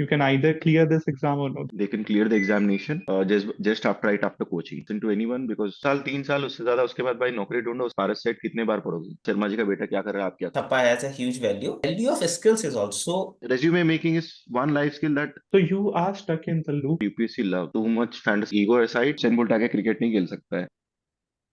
can either clear this exam or no. They can clear the examination just after right after coaching. Listen to anyone because साल 3 साल उससे ज्यादा उसके बाद भाई नौकरी ढूंढो. पारस सेट कितने बार पढ़ोगे? शर्मा जी का बेटा क्या कर रहा है, आप क्या? Thappa has a huge value. Value of skills is also Resume making is one life skill that So you are stuck in the loop. UPSC love. Too much fantasy ego aside, Sen Bolt आके cricket नहीं खेल सकता है.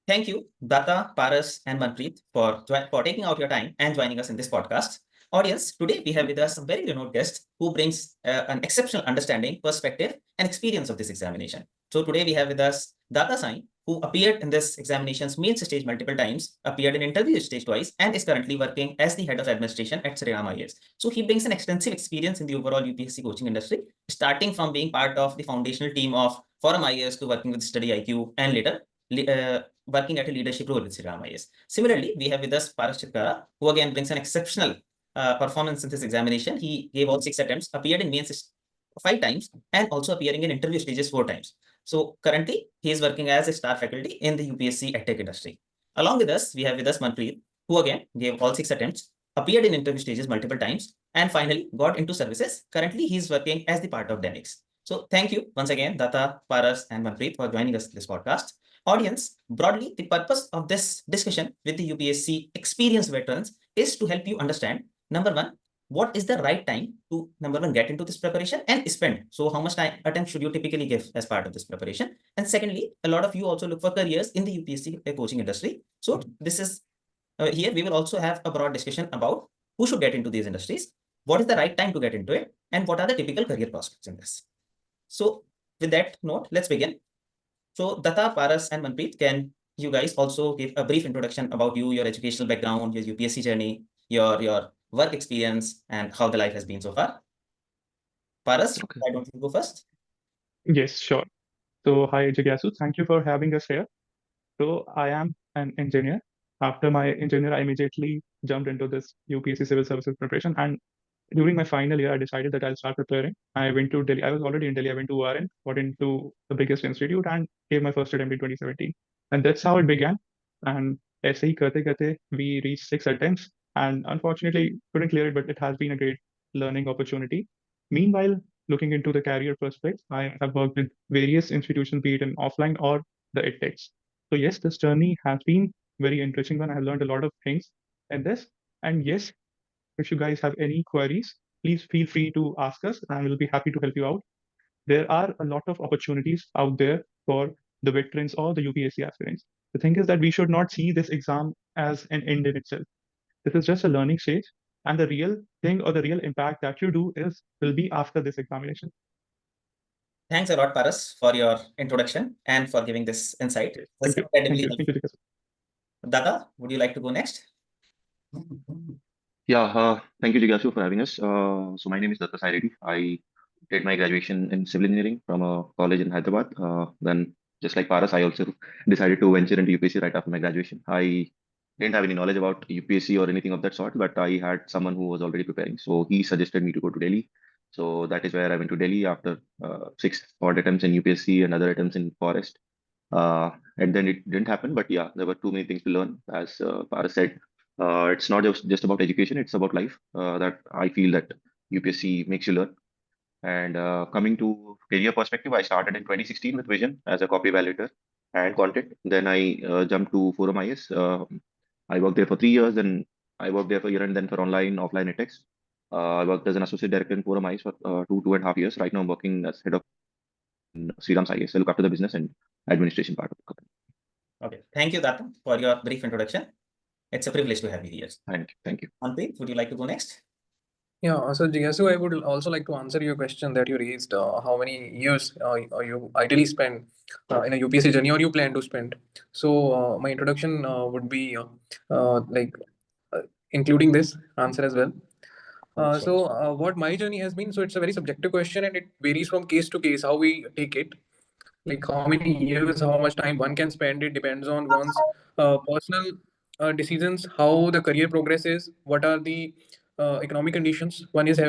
Thank you, Datha, Paras, and Manpreet for taking out your time and joining us in this podcast. Audience, today we have with us a very renowned guest who brings an exceptional understanding, perspective, and experience of this examination. So today we have with us Datha Sai, who appeared in this examination's main stage multiple times, appeared in interview stage twice, and is currently working as the head of administration at Rebounce IAS. So he brings an extensive experience in the overall UPSC coaching industry, starting from being part of the foundational team of Forum IAS to working with Study IQ and later working at a leadership role with Rebounce IAS. Similarly, we have with us Paras Chitkara, who again brings an exceptional performance in this examination. He gave all 6 attempts, appeared in mains 5 times, and also appearing in interview stages 4 times. So currently, he is working as a star faculty in the UPSC EdTech industry. Along with us, we have with us Manpreet, who again gave all 6 attempts, appeared in interview stages multiple times, and finally got into services. Currently, he is working as the part of Denix. So thank you once again, Datha, Paras, and Manpreet for joining us in this podcast. Audience, broadly, the purpose of this discussion with the UPSC experienced veterans is to help you understand, number one, what is the right time to, number one, get into this preparation and spend. So how much time attempt should you typically give as part of this preparation? And secondly, a lot of you also look for careers in the UPSC coaching industry. So this is here we will also have a broad discussion about who should get into these industries, what is the right time to get into it, and what are the typical career prospects in this. So with that note, let's begin. So Datha, Paras, and Manpreet, can you guys also give a brief introduction about you, your educational background, your UPSC journey, your work experience, and how the life has been so far? Paras, Okay. why don't you go first? Yes, sure. So hi, Jigyasu. Thank you for having us here. So I am an engineer. After my engineer, I immediately jumped into this UPSC civil services preparation. And during my final year, I decided that I'll start preparing. I went to Delhi. I was already in Delhi. I went to ORN, got into the biggest institute, and gave my first attempt in 2017. And that's how it began. And ऐसे ही करते we reached 6 attempts, and unfortunately couldn't clear it, but it has been a great learning opportunity. Meanwhile, looking into the career prospects, I have worked with various institutions, be it in offline or the edtechs. So yes, this journey has been very interesting one. I have learned a lot of things in this. And yes, if you guys have any queries, please feel free to ask us and we'll be happy to help you out. There are a lot of opportunities out there for the veterans or the UPSC aspirants. The thing is that we should not see this exam as an end in itself. This is just a learning stage, and the real thing or the real impact that you do will be after this examination. Thanks a lot, Paras, for your introduction and for giving this insight. Thank you. Thank you. Thank you. Datha, would you like to go next? Yeah, thank you, Jigyasu, for having us. So my name is Datha Sai Reddy. I did my graduation in civil engineering from a college in Hyderabad. Then, just like Paras, I also decided to venture into UPSC right after my graduation. I didn't have any knowledge about UPSC or anything of that sort, but I had someone who was already preparing. So he suggested me to go to Delhi. So that is where I went to Delhi after 6 odd attempts in UPSC and other attempts in Forest. And then it didn't happen, but yeah, there were too many things to learn. As Paras said, it's not just about education, it's about life that I feel that UPSC makes you learn. And coming to career perspective, I started in 2016 with Vision as a copy evaluator and content. Then I jumped to Forum IS. I worked there for 3 years, then I worked there for a year and then for offline edtechs. I worked as an associate director in Forum IS for 2.5 years. Right now I'm working as head of Rebounce IAS. I look after the business and administration part of the company. Okay, thank you, Datha, for your brief introduction. It's a privilege to have you here. Thank you. Manpreet, would you like to go next? Yeah, so Jigyasu, I would also like to answer your question that you raised. How many years you ideally spend in a UPSC journey or you plan to spend? So my introduction would be including this answer as well. What my journey has been, so it's a very subjective question and it varies from case to case how we take it. Like how many years, how much time one can spend, it depends on one's personal decisions, how the career progress is, what are the economic conditions one is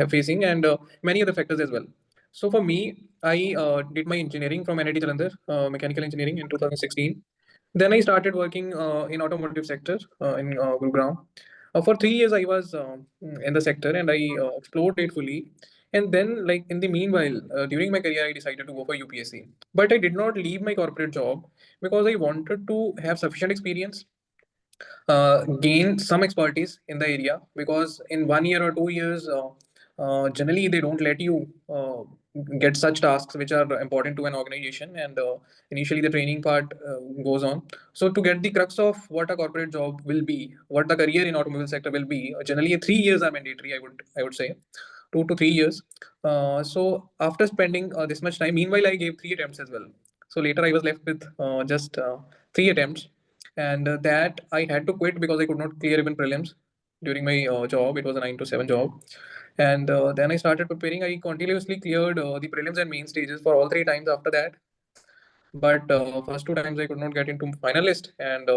facing, and many other factors as well. So for me, I did my engineering from NIT Jalandhar, mechanical engineering in 2016. Then I started working in automotive sector in Gurugram. For 3 years, I was in the sector and I explored it fully. And then, like in the meanwhile, during my career, I decided to go for UPSC. But I did not leave my corporate job because I wanted to have sufficient experience, gain some expertise in the area, because in 1 year or 2 years, generally they don't let you get such tasks which are important to an organization, and initially the training part goes on. So to get the crux of what a corporate job will be, what the career in automobile sector will be, generally 3 years are mandatory. I would say 2 to 3 years. So after spending this much time, meanwhile I gave 3 attempts as well. So later I was left with just 3 attempts, and that I had to quit because I could not clear even prelims during my job. It was a 9 to 7 job, and then I started preparing. I continuously cleared the prelims and main stages for all 3 times after that. But first 2 times I could not get into finalist, and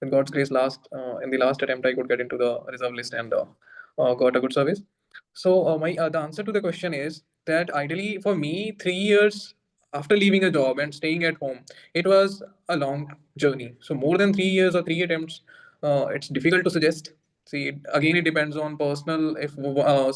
with God's grace, in the last attempt I could get into the reserve list, and got a good service. So my the answer to the question is that ideally for me, 3 years after leaving a job and staying at home, it was a long journey. So more than 3 years or 3 attempts, it's difficult to suggest. See, again, it depends on personal. If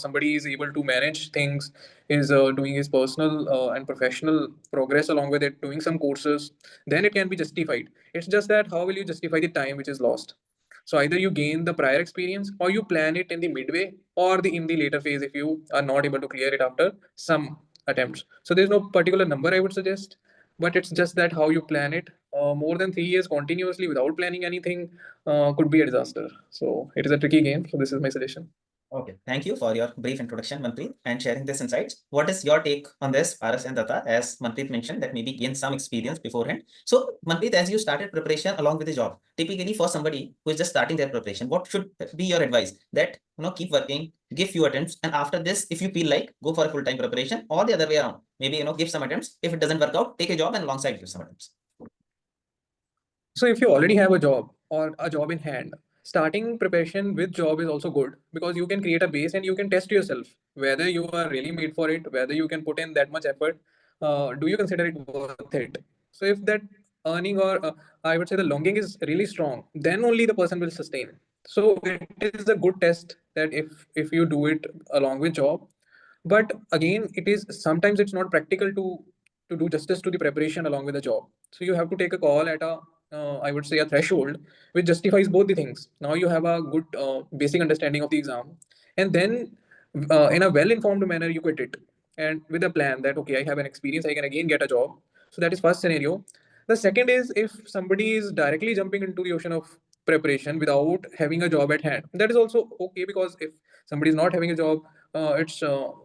somebody is able to manage things, is doing his personal and professional progress along with it, doing some courses, then it can be justified. It's just that how will you justify the time which is lost? So either you gain the prior experience, or you plan it in the midway or the in the later phase if you are not able to clear it after some attempts. So there's no particular number I would suggest, but it's just that how you plan it. More than 3 years continuously without planning anything could be a disaster. So it is a tricky game. So this is my suggestion. Okay, thank you for your brief introduction, Manpreet, and sharing this insights. What is your take on this, Paras and Datha? As Manpreet mentioned, that maybe gain some experience beforehand. So, Manpreet, as you started preparation along with the job, typically for somebody who is just starting their preparation, what should be your advice? That keep working, give few attempts, and after this, if you feel like, go for a full-time preparation, or the other way around, maybe give some attempts. If it doesn't work out, take a job and alongside give some attempts. So if you already have a job or a job in hand, starting preparation with job is also good, because you can create a base and you can test yourself whether you are really made for it, whether you can put in that much effort. Do you consider it worth it? So if that earning, or I would say the longing is really strong, then only the person will sustain. So it is a good test that if you do it along with job. But again, it is sometimes it's not practical to do justice to the preparation along with the job. So you have to take a call at a I would say a threshold which justifies both the things. Now you have a good basic understanding of the exam, and then in a well-informed manner you quit it, and with a plan that okay, I have an experience, I can again get a job. So that is first scenario. The second is if somebody is directly jumping into the ocean of preparation without having a job at hand. That is also okay, because if somebody is not having a job, it's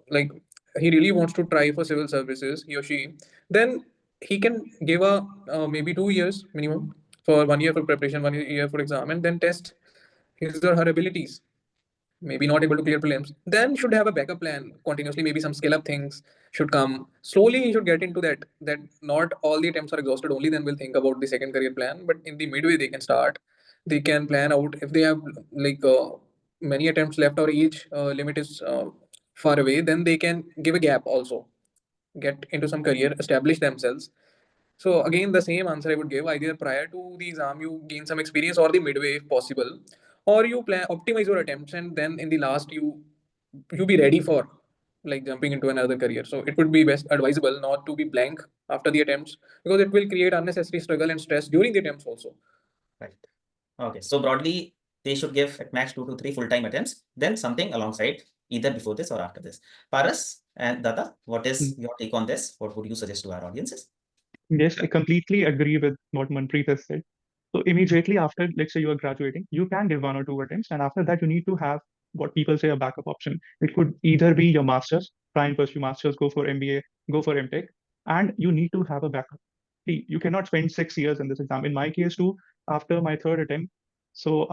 like he really wants to try for civil services, he or she, then he can give a maybe 2 years minimum, for 1 year for preparation, 1 year for exam, and then test his or her abilities. Maybe not able to clear prelims, then should have a backup plan continuously. Maybe some scale up things should come slowly. He should get into that not all the attempts are exhausted only, then we'll think about the second career plan. But in the midway they can start, they can plan out if they have like many attempts left, or each limit is far away, then they can give a gap also, get into some career, establish themselves. So again, the same answer I would give: either prior to the exam you gain some experience, or the midway if possible, or you plan optimize your attempts, and then in the last you be ready for like jumping into another career. So it would be best advisable not to be blank after the attempts, because it will create unnecessary struggle and stress during the attempts also. Right. Okay. So broadly, they should give at max 2 to 3 full-time attempts, then something alongside either before this or after this. Paras and Datha, what is your take on this? What would you suggest to our audiences? Yes, I completely agree with what Manpreet has said. So immediately after, let's say you are graduating, you can give 1 or 2 attempts, and after that, you need to have what people say a backup option. It could either be your master's, try and pursue master's, go for MBA, go for MTech, and you need to have a backup. See, you cannot spend 6 years in this exam. In my case too, after my third attempt, so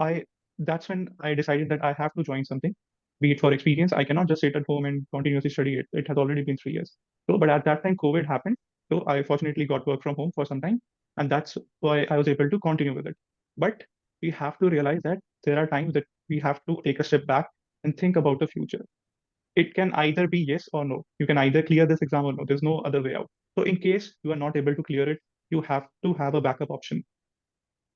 that's when I decided that I have to join something, be it for experience. I cannot just sit at home and continuously study it. It has already been 3 years. So, but at that time, COVID happened. So I fortunately got work from home for some time, and that's why I was able to continue with it. But we have to realize that there are times that we have to take a step back and think about the future. It can either be yes or no. You can either clear this exam or no. There's no other way out. So in case you are not able to clear it, you have to have a backup option.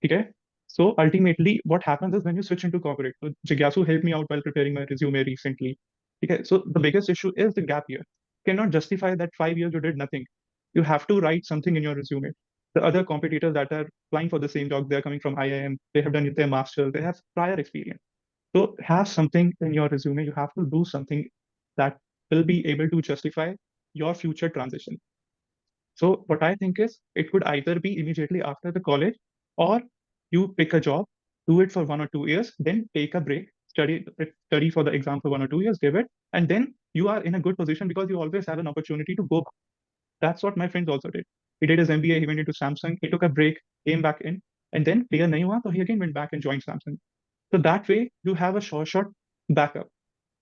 Okay? So ultimately, what happens is when you switch into corporate, so Jigyasu helped me out while preparing my resume recently. Okay, so the biggest issue is the gap year. You cannot justify that 5 years you did nothing. You have to write something in your resume. The other competitors that are applying for the same job, they're coming from IIM, they have done their master's, they have prior experience. So have something in your resume. You have to do something that will be able to justify your future transition. So what I think is it could either be immediately after the college, or you pick a job, do it for 1 or 2 years, then take a break, study for the exam for 1 or 2 years, give it, and then you are in a good position because you always have an opportunity to go back. That's what my friends also did. He did his MBA, he went into Samsung, he took a break, came back in, and then clear nahi hua, so he again went back and joined Samsung. So that way you have a short backup.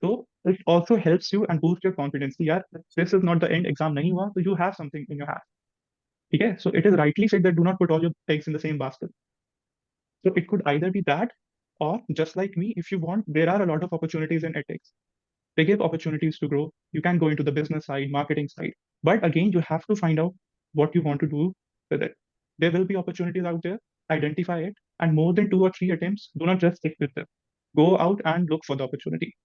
So it also helps you and boost your confidence. Yeah, this is not the end, exam nahi hua, so you have something in your hand. Okay, so it is rightly said that do not put all your eggs in the same basket. So it could either be that, or just like me, if you want, there are a lot of opportunities in edtech. They give opportunities to grow. You can go into the business side, marketing side, but again, you have to find out what you want to do with it. There will be opportunities out there. Identify it, and more than 2 or 3 attempts, do not just stick with them. Go out and look for the opportunity.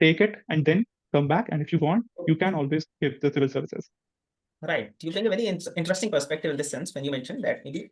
Take it, and then come back. And if you want, you can always give the civil services. Right. You bring a very interesting perspective in this sense when you mentioned that maybe,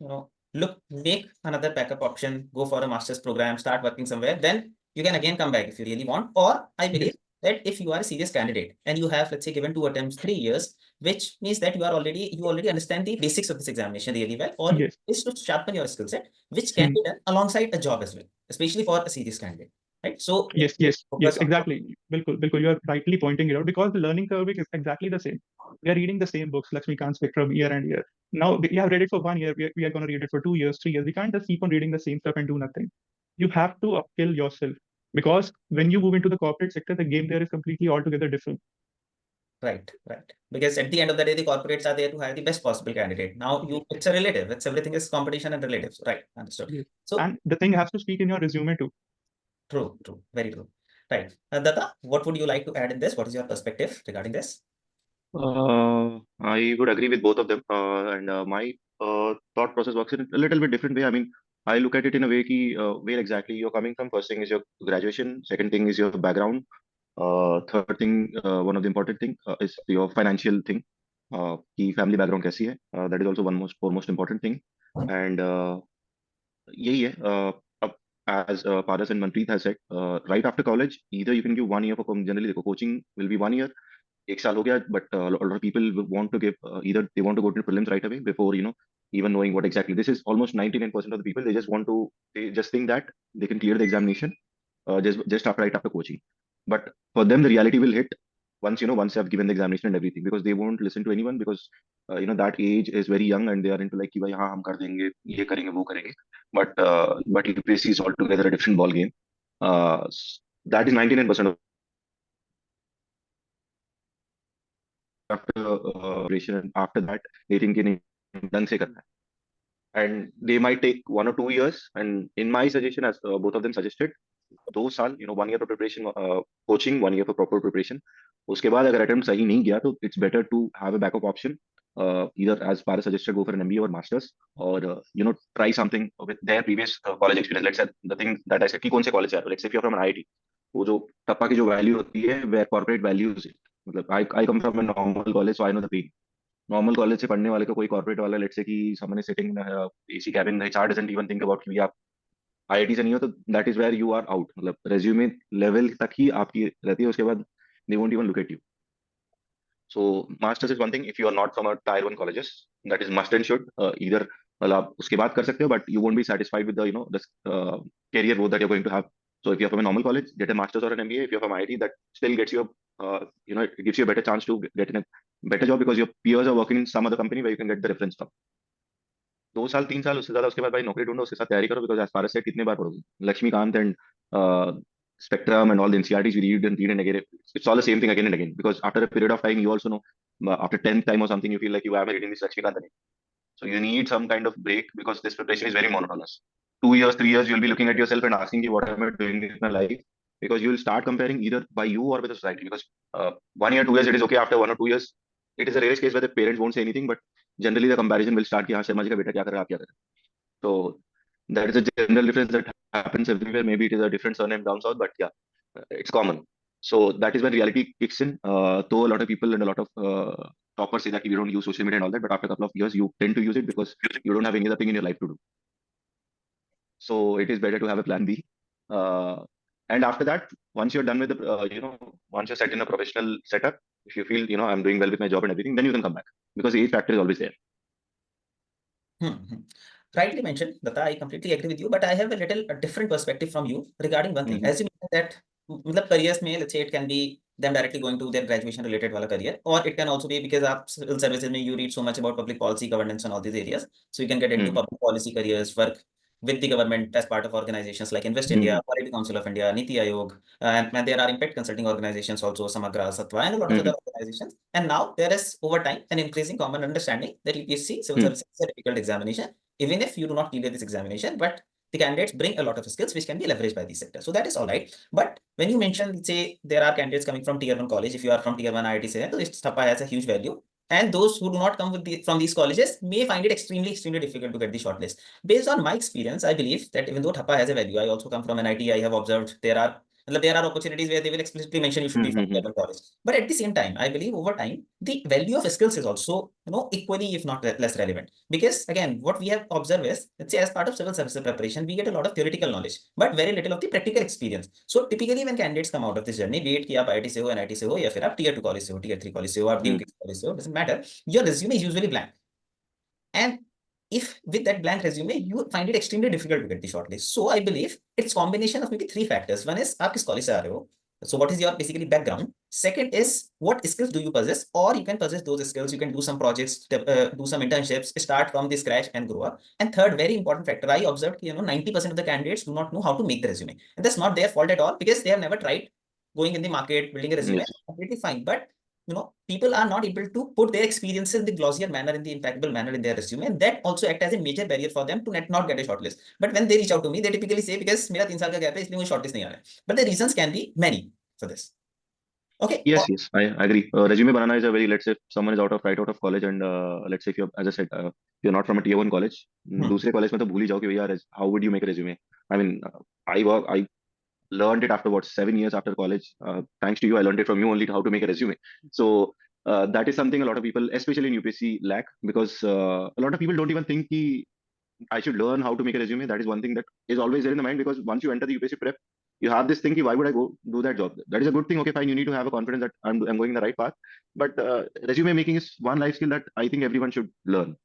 look, make another backup option, go for a master's program, start working somewhere, then you can again come back if you really want. Or I believe that if you are a serious candidate and you have, let's say, given 2 attempts, 3 years, which means that you already understand the basics of this examination really well, or Yes. is to sharpen your skill set, which can be done alongside a job as well, especially for a serious candidate. Right. So yes, exactly. Bilkul, you are rightly pointing it out because the learning curve is exactly the same. We are reading the same books, Lakshmikant Spectrum, year and year. Now we have read it for 1 year. We are going to read it for 2 years, 3 years. We can't just keep on reading the same stuff and do nothing. You have to upskill yourself because when you move into the corporate sector, the game there is completely altogether different. Right. Because at the end of the day, the corporates are there to hire the best possible candidate. Now it's a relative. Everything is competition and relatives. Right. Understood. Yes. So, and the thing has to speak in your resume too. True. Very true. Right. Datha, what would you like to add in this? What is your perspective regarding this? I would agree with both of them. My thought process works in a little bit different way. I mean, I look at it in a way where exactly you're coming from. First thing is your graduation. Second thing is your background. Third thing, one of the important thing is your financial thing. Ki family background कैसी है? That is also one most important thing. And यही है. As Paras and Manpreet has said, right after college, either you can give 1 year for generally coaching will be 1 year. एक साल हो गया, but a lot of people want to give either they want to go to prelims right away before even knowing what exactly this is. Almost 99% of the people they just think that they can clear the examination just right after coaching. But for them, the reality will hit once they have given the examination and everything, because they won't listen to anyone because that age is very young and they are into like कि भाई हाँ हम कर देंगे ये करेंगे वो करेंगे. But UPSC is altogether a different ball game. That is 99% of after that they think ढंग से करना है. And they might take 1 or 2 years. And in my suggestion, as both of them suggested, 2 साल 1 year for preparation, coaching, 1 year for proper preparation. उसके बाद अगर attempt सही नहीं गया तो it's better to have a backup option. Either as Paras suggested, go for an MBA or masters, or try something with their previous college experience. Let's say the thing that I said कि कौन से college से let's say if you're from an IIT, वो जो टप्पा की जो value होती है where corporate values, मतलब I come from a normal college, so I know the pain. Normal college से पढ़ने वाले को कोई कॉर्पोरेट वाला लेट्स से कि सामने sitting AC cabin HR doesn't even think about कि आप आईआईटी से नहीं हो, तो that is where you are out. मतलब रेज्यूमे लेवल तक ही आपकी रहती है, उसके बाद they won't even look at you. So masters is one thing. If you are not from a tier 1 colleges, that is must and should. Either मतलब आप उसके बाद कर सकते हो, but you won't be satisfied with the the career वो that you are going to have. So if you're from a normal college, get a master's or an MBA. If you're from IIT, that still gets you it gives you a better chance to get in a better job because your peers are working in some other company where you can get the reference from. 2 साल 3 साल उससे ज्यादा उसके बाद भाई नौकरी ढूंढो, उसके साथ तैयारी करो, because as far as said कितने बार पढ़ोगे Laxmikanth and Spectrum and all the NCRTs we read and again. It's all the same thing again and again, because after a period of time you also know, after 10th time or something, you feel like you are reading this Lakshmikant again. So you need some kind of break because this preparation is very monotonous. 2 years, 3 years, you'll be looking at yourself and asking you, what am I doing in my life? Because you will start comparing either by you or with the society. Because 1 year, 2 years, it is okay. After 1 or 2 years, it is a rare case where the parents won't say anything, but generally the comparison will start. कि हाँ शर्मा जी का बेटा क्या कर रहा है, आप क्या कर रहे हैं. So that is a general difference that happens everywhere. Maybe it is a different surname down south, but yeah, it's common. So that is when reality kicks in. Though a lot of people and a lot of toppers say that we don't use social media and all that, but after a couple of years, you tend to use it because you don't have any other thing in your life to do. So it is better to have a plan B. And after that, once you're done with the, once you're set in a professional setup, if you feel, I'm doing well with my job and everything, then you can come back because the age factor is always there. Rightly mentioned, Datha, I completely agree with you, but I have a little different perspective from you regarding one thing. As you mentioned that careers may, let's say it can be them directly going to their graduation related wala career, or it can also be because of civil services you read so much about public policy, governance and all these areas. So you can get into public policy careers, work with the government as part of organizations like Invest India, Quality Council of India, Niti Aayog, and there are impact consulting organizations also, Samagra, Satwa, and a lot of other organizations. And now there is over time an increasing common understanding that UPSC civil services is a difficult examination, even if you do not clear this examination, but the candidates bring a lot of skills which can be leveraged by these sectors. So that is all right. But when you mention, say, there are candidates coming from tier 1 college, if you are from tier 1 IIT, say, so THAPA has a huge value. And those who do not come from these colleges may find it extremely difficult to get the shortlist. Based on my experience, I believe that even though THAPA has a value, I also come from an IIT, I have observed there are opportunities where they will explicitly mention you should be from tier 1 college. But at the same time, I believe over time, the value of skills is also, equally, if not less relevant. Because again, what we have observed is, let's say as part of civil services preparation, we get a lot of theoretical knowledge, but very little of the practical experience. So typically when candidates come out of this journey, be it कि आप IIT से हो, NIT से हो, या फिर आप tier 2 college से हो, tier 3 college से हो, आप DU college से हो, doesn't matter. Your resume is usually blank. And if with that blank resume, you find it extremely difficult to get the shortlist. So I believe it's combination of maybe 3 factors. One is आप किस college से आ रहे हो? So what is your basically background? Second is what skills do you possess, or you can possess those skills. You can do some projects, do some internships, start from the scratch and grow up. And third, very important factor, I observed, 90% of the candidates do not know how to make the resume. And that's not their fault at all because they have never tried going in the market, building a resume. Completely fine. But people are not able to put their experiences in the glossier manner, in the impeccable manner in their resume, and that also act as a major barrier for them to not get a shortlist. But when they reach out to me, they typically say, because मेरा 3 साल का gap है, इसलिए मुझे shortlist नहीं आ रहा है. But the reasons can be many for this. Okay. Yes, I agree. Resume banana is a very, let's say someone is right out of college, and let's say if you're, as I said, you're not from a tier 1 college, दूसरे college में तो भूल ही जाओ कि भैया how would you make a resume? I mean, I learned it after 7 years after college. Thanks to you, I learned it from you only how to make a resume. So that is something a lot of people, especially in UPSC, lack, because a lot of people don't even think I should learn how to make a resume. That is one thing that is always there in the mind, because once you enter the UPSC prep, you have this thing, why would I go do that job? That is a good thing. Okay, fine. You need to have a confidence that I'm going in the right path. But resume making is one life skill that I think everyone should learn.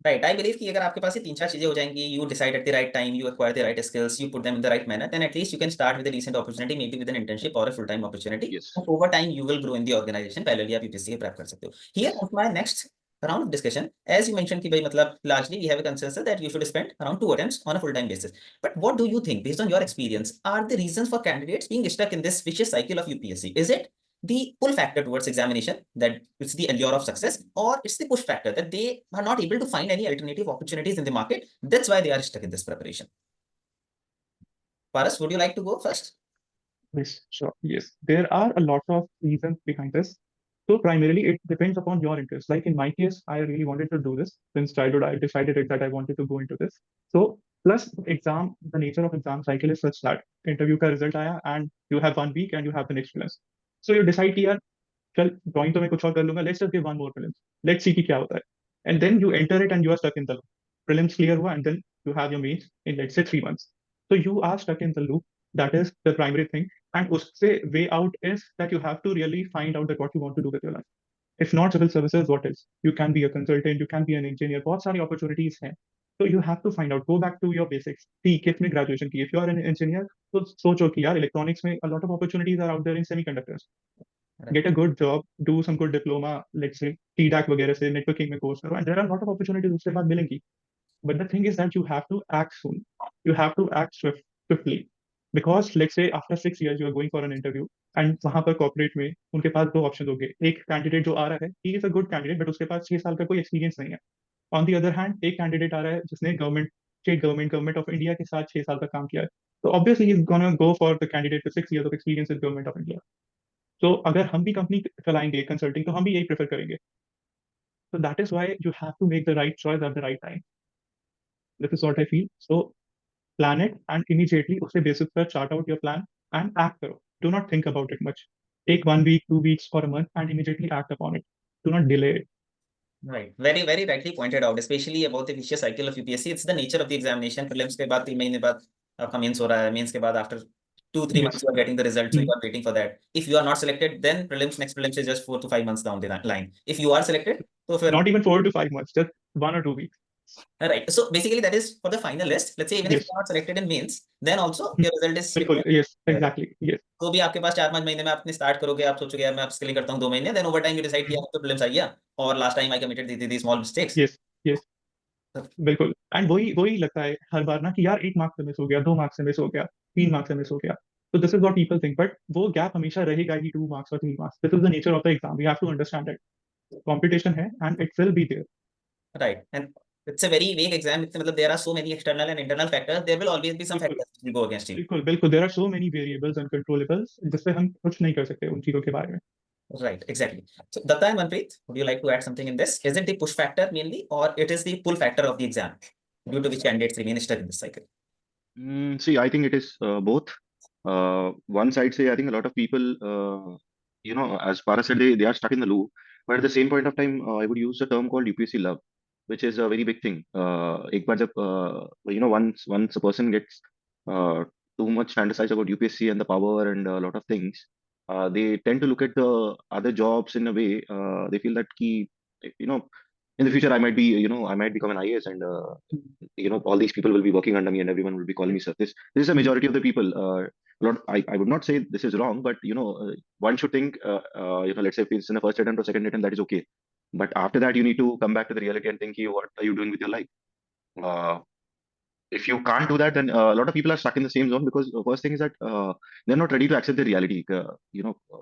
Right. I believe कि अगर आपके पास ये 3-4 चीजें हो जाएंगी, you decide at the right time, you acquire the right skills, you put them in the right manner, then at least you can start with a decent opportunity, maybe with an internship or a full-time opportunity. Yes. And over time, you will grow in the organization. Parallelly, आप UPSC prep कर सकते हो. Here comes my next round of discussion. As you mentioned कि भाई मतलब largely we have a consensus that you should spend around 2 attempts on a full-time basis. But what do you think, based on your experience, are the reasons for candidates being stuck in this vicious cycle of UPSC? Is it the pull factor towards examination, that it's the allure of success, or it's the push factor that they are not able to find any alternative opportunities in the market? That's why they are stuck in this preparation. Paras, would you like to go first? Yes, sure. Yes, there are a lot of reasons behind this. So primarily, it depends upon your interest. Like in my case, I really wanted to do this since childhood. I decided that I wanted to go into this. So plus the nature of exam cycle is such that interview का result आया and you have 1 week and you have the next prelims. So you decide कि यार चल drawing तो मैं कुछ और कर लूंगा. Let's just give one more prelims. Let's see कि क्या होता है. And then you enter it and you are stuck in the loop. Prelims clear हुआ and then you have your mains in, let's say, 3 months. So you are stuck in the loop. That is the primary thing. And usse way out is that you have to really find out that what you want to do with your life. If not civil services, what is? You can be a consultant, you can be an engineer. बहुत सारी opportunities हैं. So you have to find out. Go back to your basics. कितने graduation की? If you are an engineer, तो सोचो कि यार electronics में a lot of opportunities are out there in semiconductors. Get a good job, do some good diploma, let's say TDAC वगैरह से networking में course करो, and there are a lot of opportunities उसके बाद मिलेंगी. But the thing is that you have to act soon. You have to act swiftly. Because let's say after 6 years you are going for an interview and वहां पर corporate में उनके पास 2 options होंगे. एक candidate जो आ रहा है, he is a good candidate, but उसके पास 6 साल का कोई experience नहीं है. On the other hand, एक candidate आ रहा है जिसने government of India के साथ 6 साल का काम किया है. So obviously he's gonna go for the candidate with 6 years of experience with government of India. So अगर हम भी कंपनी चलाएंगे कंसल्टिंग तो हम भी यही प्रेफर करेंगे. So that is why you have to make the right choice at the right time. This is what I feel. So plan it and immediately उसके basis पर chart out your plan and act करो. do not think about it much. Take 1 week, 2 weeks, or a month, and immediately act upon it. Do not delay it. Right. Very, very rightly pointed out, especially about the vicious cycle of UPSC. It's the nature of the examination. Prelims के बाद 3 महीने बाद आपका mains हो रहा है. Mains के बाद after 2-3 Yes. months you are getting the results, so you Hmm. are waiting for that. If you are not selected, then prelims, next prelims is just 4 to 5 months down the line. If you are selected, so फिर Not even 4 to 5 months, just 1 or 2 weeks. right. So basically that is for the final list. Let's say even if Yes. you are not selected in mains, then also your result is बिल्कुल, yes, exactly, yes. तो भी आपके पास 4-5 महीने में आपने start करोगे, आप सोचोगे यार मैं अपस्किलिंग करता हूँ 2 महीने, then over time you decide किया तो प्रीलिम्स आ गया और last time I committed the small mistakes. Yes, yes. बिल्कुल. एंड वही लगता है हर बार ना कि यार 1 मार्क्स से मिस हो गया, 2 मार्क्स से मिस हो गया, 3 मार्क्स से मिस हो गया. So this is what people think, but वो गैप हमेशा रहेगा ही 2 मार्क्स और 3 marks. This is the nature of the exam. We have to understand it. Competition है and it will be there. Right. And it's a very vague exam. मतलब there are so many external and internal factors. There will always be some बिल्कुल. factors which will go against you. बिल्कुल, बिल्कुल. There are so many variables and controllables जिससे हम कुछ नहीं कर सकते उन चीजों के बारे में. Right, exactly. So Datha and Manpreet, would you like to add something in this? Is it the push factor mainly, or it is the pull factor of the exam, due to which candidates remain stuck in this cycle? See, I think it is both. One side say I think a lot of people, as far as said, they are stuck in the loop. But at the same point of time, I would use a term called UPSC love, which is a very big thing. एक बार जब once a person gets too much fantasize about UPSC and the power and a lot of things, they tend to look at the other jobs in a way. They feel that in the future I might be, I might become an IAS and all these people will be working under me and everyone will be calling me sir. This is a majority of the people. I would not say this is wrong, but one should think, let's say if it's in the first attempt or second attempt, that is okay. But after that, you need to come back to the reality and think, what are you doing with your life? If you can't do that, then a lot of people are stuck in the same zone because the first thing is that they're not ready to accept the reality.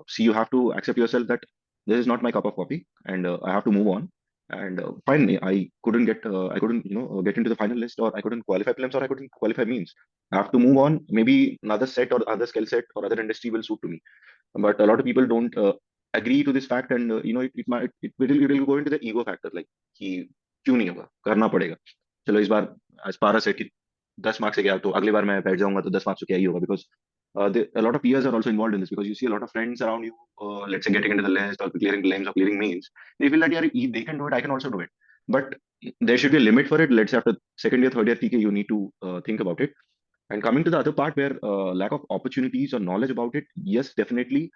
See, you have to accept yourself that this is not my cup of coffee, and I have to move on. And finally, I couldn't get into the final list, or I couldn't qualify prelims, or I couldn't qualify means. I have to move on. Maybe another set or other skill set or other industry will suit to me. But a lot of people don't agree to this fact, and it will go into the ego factor, like कि क्यों नहीं होगा, करना पड़ेगा. चलो इस बार as far as कि 10 marks से गया तो अगली बार मैं बैठ जाऊंगा तो 10 मार्क्स से क्या ही होगा, because a lot of peers are also involved in this, because you see a lot of friends around you, let's say getting into the list or clearing prelims or clearing means, they feel that yeah, if they can do it, I can also do it. But there should be a limit for it. Let's say after second year, third year, TK, you need to think about it. And coming to the other part where lack of opportunities or knowledge about it, yes, definitely.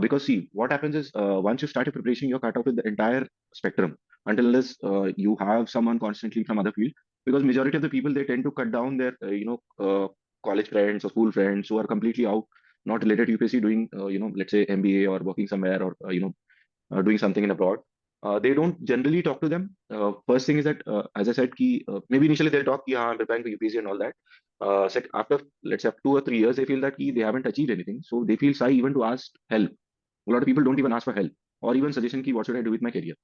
Because see, what happens is once you start your preparation, you're cut off with the entire spectrum until unless you have someone constantly from other field. Because majority of the people, they tend to cut down their college friends or school friends who are completely out, not related to UPSC, doing let's say MBA or working somewhere, or doing something in abroad. They don't generally talk to them. First thing is that, as I said, maybe initially they'll talk, I'm preparing for UPSC and all that. After, let's say, 2 or 3 years, they feel that they haven't achieved anything. So they feel shy even to ask help. A lot of people don't even ask for help or even suggestion, what should I do with my career?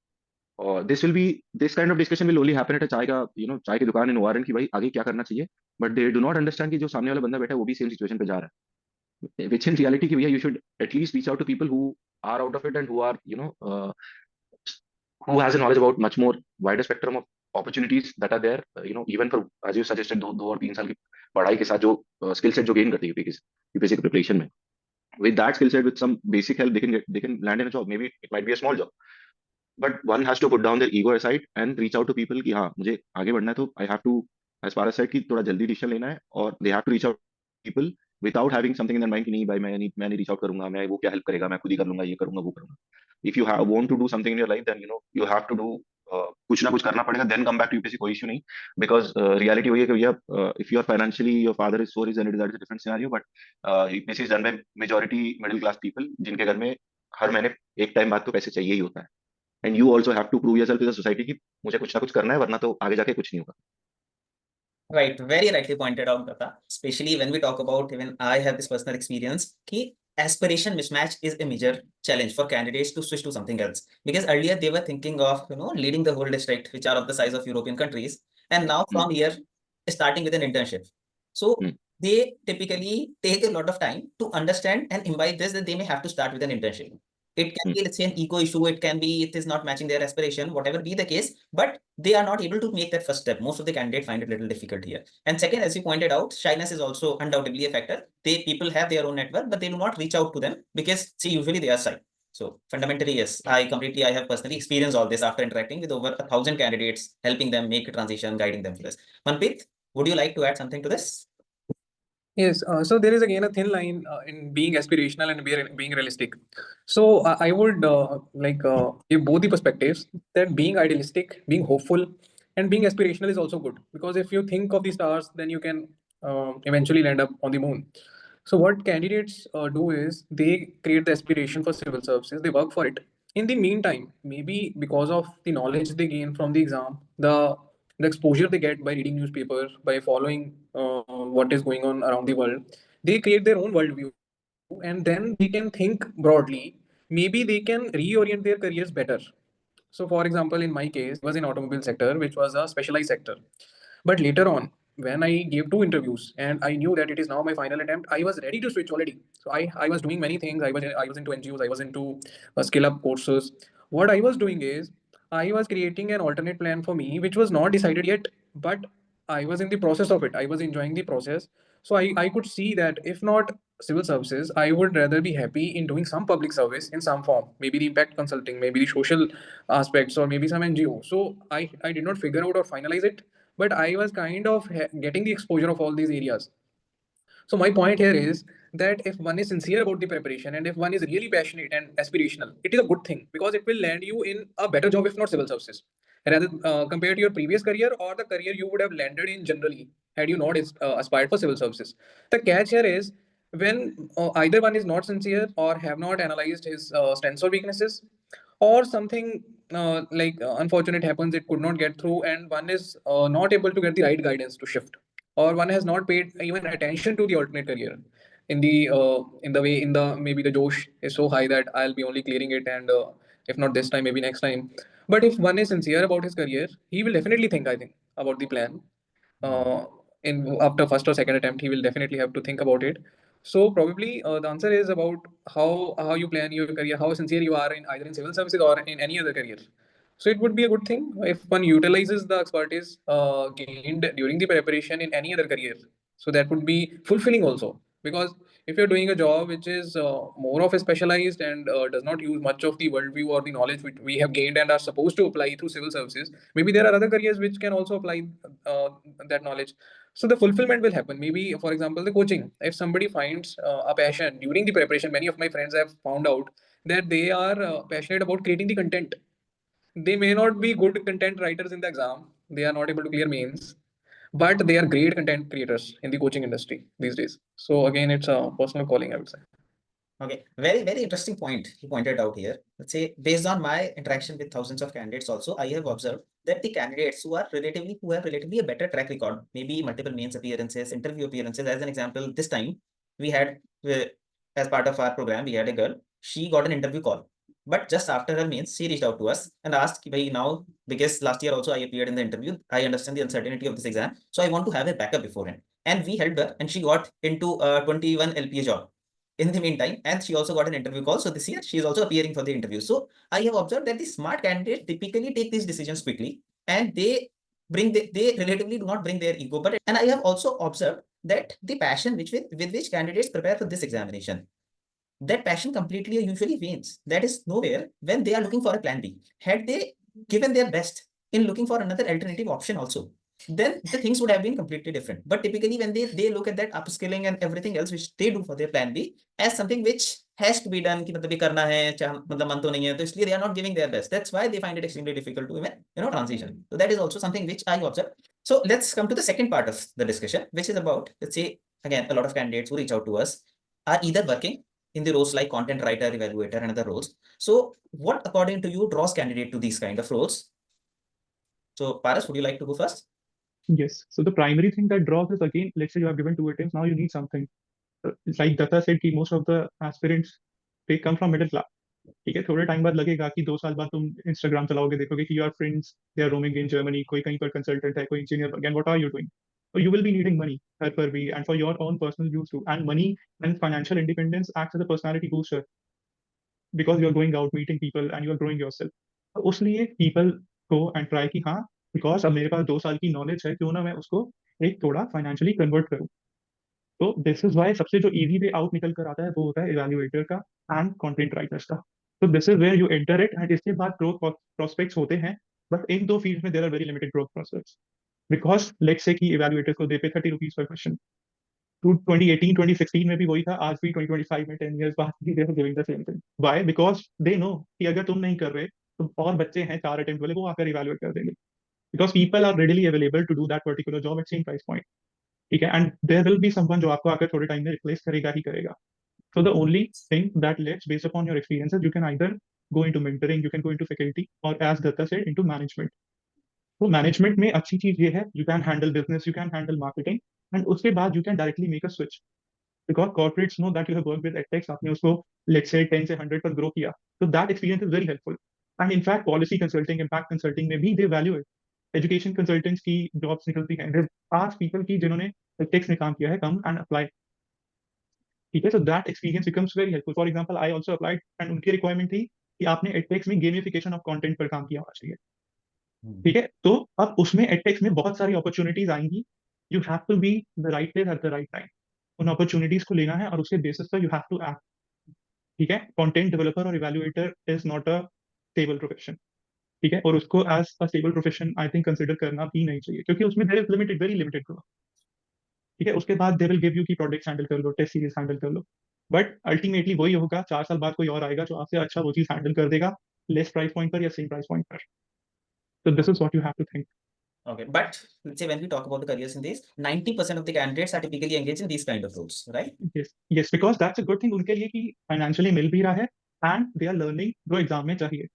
This kind of discussion will only happen at a चाय की दुकान in ORN कि भाई आगे क्या करना चाहिए. But they do not understand कि जो सामने वाला बंदा बैठा है वो भी same situation पे जा रहा है. Which in reality कि भैया you should at least reach out to people who are out of it and who are who has a knowledge about much more wider spectrum of opportunities that are there, even for, as you suggested, 2 और 3 साल की पढ़ाई के साथ जो skill set जो gain करते हैं UPSC preparation में, with that skill set, with some basic help, they can land in a job. Maybe it might be a small job, but one has to put down their ego aside and reach out to people कि हाँ मुझे आगे बढ़ना है, तो I have to, as far as said, कि थोड़ा जल्दी decision लेना है, और they have to reach out to people without having something in their mind कि नहीं भाई मैं नहीं reach out करूंगा, मैं वो क्या help करेगा, मैं खुद ही कर लूंगा, ये करूंगा वो करूंगा. If you want to do something in your life, then you have to do कुछ ना कुछ करना पड़ेगा, then come back to UPSC, कोई issue नहीं. Because reality वही है कि भैया, if you are financially, your father is so rich, then that is a different scenario. But UPSC is done by majority middle class people जिनके घर में हर महीने एक टाइम बाद तो पैसे चाहिए ही होता है. And you also have to prove yourself to the society कि मुझे कुछ ना कुछ करना है, वरना तो आगे जाके कुछ नहीं होगा. Right, very rightly pointed out, Datha. Especially when we talk about, even I have this personal experience, कि aspiration mismatch is a major challenge for candidates to switch to something else. Because earlier they were thinking of leading the whole district, which are of the size of European countries, and now from here starting with an internship. So they typically take a lot of time to understand and imbibe this, that they may have to start with an internship. It can be, let's say, an ego issue. It can be it is not matching their aspiration, whatever be the case, but they are not able to make that first step. Most of the candidates find it a little difficult here. And second, as you pointed out, shyness is also undoubtedly a factor. People have their own network, but they do not reach out to them because, see, usually they are shy. So fundamentally, yes, I have personally experienced all this after interacting with over 1,000 candidates, helping them make a transition, guiding them through this. Manpreet, would you like to add something to this? Yes, so there is again a thin line in being aspirational and being realistic. So I would give both the perspectives, that being idealistic, being hopeful, and being aspirational is also good, because if you think of the stars, then you can eventually land up on the moon. So what candidates do is they create the aspiration for civil services, they work for it. In the meantime, maybe because of the knowledge they gain from the exam, the exposure they get by reading newspapers, by following what is going on around the world, they create their own worldview, and then they can think broadly. Maybe they can reorient their careers better. So, for example, in my case, I was in automobile sector, which was a specialized sector. But later on, when I gave two interviews and I knew that it is now my final attempt, I was ready to switch already. So I was doing many things. I was into NGOs. I was into skill up courses. What I was doing is I was creating an alternate plan for me, which was not decided yet, but I was in the process of it. I was enjoying the process. So I could see that if not civil services, I would rather be happy in doing some public service in some form, maybe the impact consulting, maybe the social aspects, or maybe some NGO. So I did not figure out or finalize it, but I was kind of getting the exposure of all these areas. So my point here is that if one is sincere about the preparation and if one is really passionate and aspirational, it is a good thing, because it will land you in a better job, if not civil services, rather compared to your previous career or the career you would have landed in generally had you not aspired for civil services. The catch here is when either one is not sincere or have not analyzed his strengths or weaknesses, or something unfortunate happens, it could not get through, and one is not able to get the right guidance to shift, or one has not paid even attention to the alternate career in the way, in the maybe the josh is so high that I'll be only clearing it, and if not this time, maybe next time. But if one is sincere about his career, he will definitely think, I think, about the plan. uh, in after first or second attempt, he will definitely have to think about it. So probably the answer is about how you plan your career, how sincere you are in either in civil services or in any other career. So it would be a good thing if one utilizes the expertise gained during the preparation in any other career. So that would be fulfilling also, because if you're doing a job which is more of a specialized and does not use much of the worldview or the knowledge which we have gained and are supposed to apply through civil services, maybe there are other careers which can also apply uh, that knowledge. So the fulfillment will happen. Maybe, for example, the coaching. If somebody finds a passion during the preparation, many of my friends have found out that they are passionate about creating the content. They may not be good content writers in the exam. They are not able to clear mains, but they are great content creators in the coaching industry these days. So again, it's a personal calling, I would say. Okay, very, very interesting point you pointed out here. Let's say, based on my interaction with thousands of candidates also, I have observed that the candidates who have relatively a better track record, maybe multiple mains appearances, interview appearances. As an example, this time we had, as part of our program, we had a girl, she got an interview call. But just after her mains, she reached out to us and asked, now, because last year also I appeared in the interview, I understand the uncertainty of this exam, so I want to have a backup beforehand. And we helped her, and she got into a 21 LPA job in the meantime, and she also got an interview call. So this year she is also appearing for the interview. So I have observed that the smart candidates typically take these decisions quickly, and they relatively do not bring their ego. But and I have also observed that the passion with which candidates prepare for this examination, that passion completely usually wanes. That is nowhere when they are looking for a plan B. Had they given their best in looking for another alternative option also, then the things would have been completely different. But typically when they look at that upskilling and everything else which they do for their plan B as something which has to be done, कि मतलब ये करना है, मतलब मन तो नहीं है, तो इसलिए they are not giving their best. That's why they find it extremely difficult to even transition. So that is also something which I observe. So let's come to the second part of the discussion, which is about, let's say, again, a lot of candidates who reach out to us are either working in the roles like content writer, evaluator, and other roles. So what, according to you, draws candidate to these kind of roles? So Paras, would you like to go first? Yes. So the primary thing that draws is, again, let's say you have given two attempts, now you need something. Like Datha said, कि most of the aspirants, they come from middle class. ठीक है, थोड़े time बाद लगेगा कि 2 साल बाद तुम इंस्टाग्राम चलाओगे, देखोगे कि your friends they are roaming in Germany, कोई कहीं पर कंसल्टेंट है, कोई engineer, again what are you doing? So you will be needing money per week and for your own personal use too. And money and financial independence acts as a personality booster. because you are going out meeting people and you are growing yourself. तो उसलिए people go and try कि हाँ because अब मेरे पास 2 साल की knowledge है, क्यों ना मैं उसको एक थोड़ा फाइनेंशियली कन्वर्ट करूँ. तो दिस इज वाई सबसे जो इजी वे आउट निकल कर आता है वो होता है इवैल्यूएटर का एंड कंटेंट राइटर्स का. तो this is where you enter it and इसके बाद ग्रोथ प्रोस्पेक्ट्स होते हैं, बट इन दो फील्ड में there are very limited growth prospects. Because let's say कि इवैल्यूएटर को दे पे 30 रुपीज पर क्वेश्चन. 2018 2016 में भी वही था, आज भी 2025 में 10 years बाद भी they are giving the same thing. Why? Because they know कि अगर तुम नहीं कर रहे तो और बच्चे हैं 4 अटेम्प्ट वाले, वो आकर इवैल्यूएट कर देंगे. Because people are readily available to do that particular job at same price point. ठीक है, and there will be someone जो आपको आकर थोड़े टाइम में रिप्लेस करेगा ही करेगा. So the only thing that lets, based upon your experiences, you can either go into mentoring, you can go into faculty, or as Datha said, into management. तो management में अच्छी चीज ये है, you can handle business, you can handle marketing, and उसके बाद you can directly make a switch. Because corporates know that you have work with edtechs, आपने उसको लेट्स से 10 से 100 पर ग्रो किया, तो that experience is very helpful. And in fact policy consulting, impact consulting में भी दे वैल्यू इट. एजुकेशन कंसल्टेंट्स की jobs निकलती हैं, आस्क पीपल की जिन्होंने एडटेक्स में काम किया है, कम एंड अप्लाई. ठीक है, so that experience becomes very helpful. For example, I also applied and उनकी रिक्वायरमेंट थी कि आपने एडटेक्स में गेमिफिकेशन ऑफ कंटेंट पर काम किया होना चाहिए. ठीक है, तो अब उसमें एडटेक्स में बहुत सारी अपॉर्चुनिटीज आएंगी. You have to be the right place at the right time. उन अपॉर्चुनिटीज को लेना है और उसके बेसिस पर यू हैव टू एक्ट. ठीक है, कंटेंट डेवलपर और evaluator is not a stable profession. ठीक है, और उसको as a stable profession I think consider करना भी नहीं चाहिए, क्योंकि उसमें there is limited, very limited growth. ठीक है, उसके बाद they will give you key products handle कर लो, टेस्ट सीरीज हैंडल कर लो, बट अल्टीमेटली वही होगा, 4 साल बाद कोई और आएगा जो आपसे अच्छा वो चीज हैंडल कर देगा, लेस प्राइस पॉइंट पर या सेम प्राइस पॉइंट पर. So this is what you have to think. Okay, but let's say when we talk about the careers in these, 90% of the candidates are typically engaged in these kind of roles, right? Yes, because that's a good thing उनके लिए कि financially मिल भी रहा है and they are learning जो exam में चाहिए.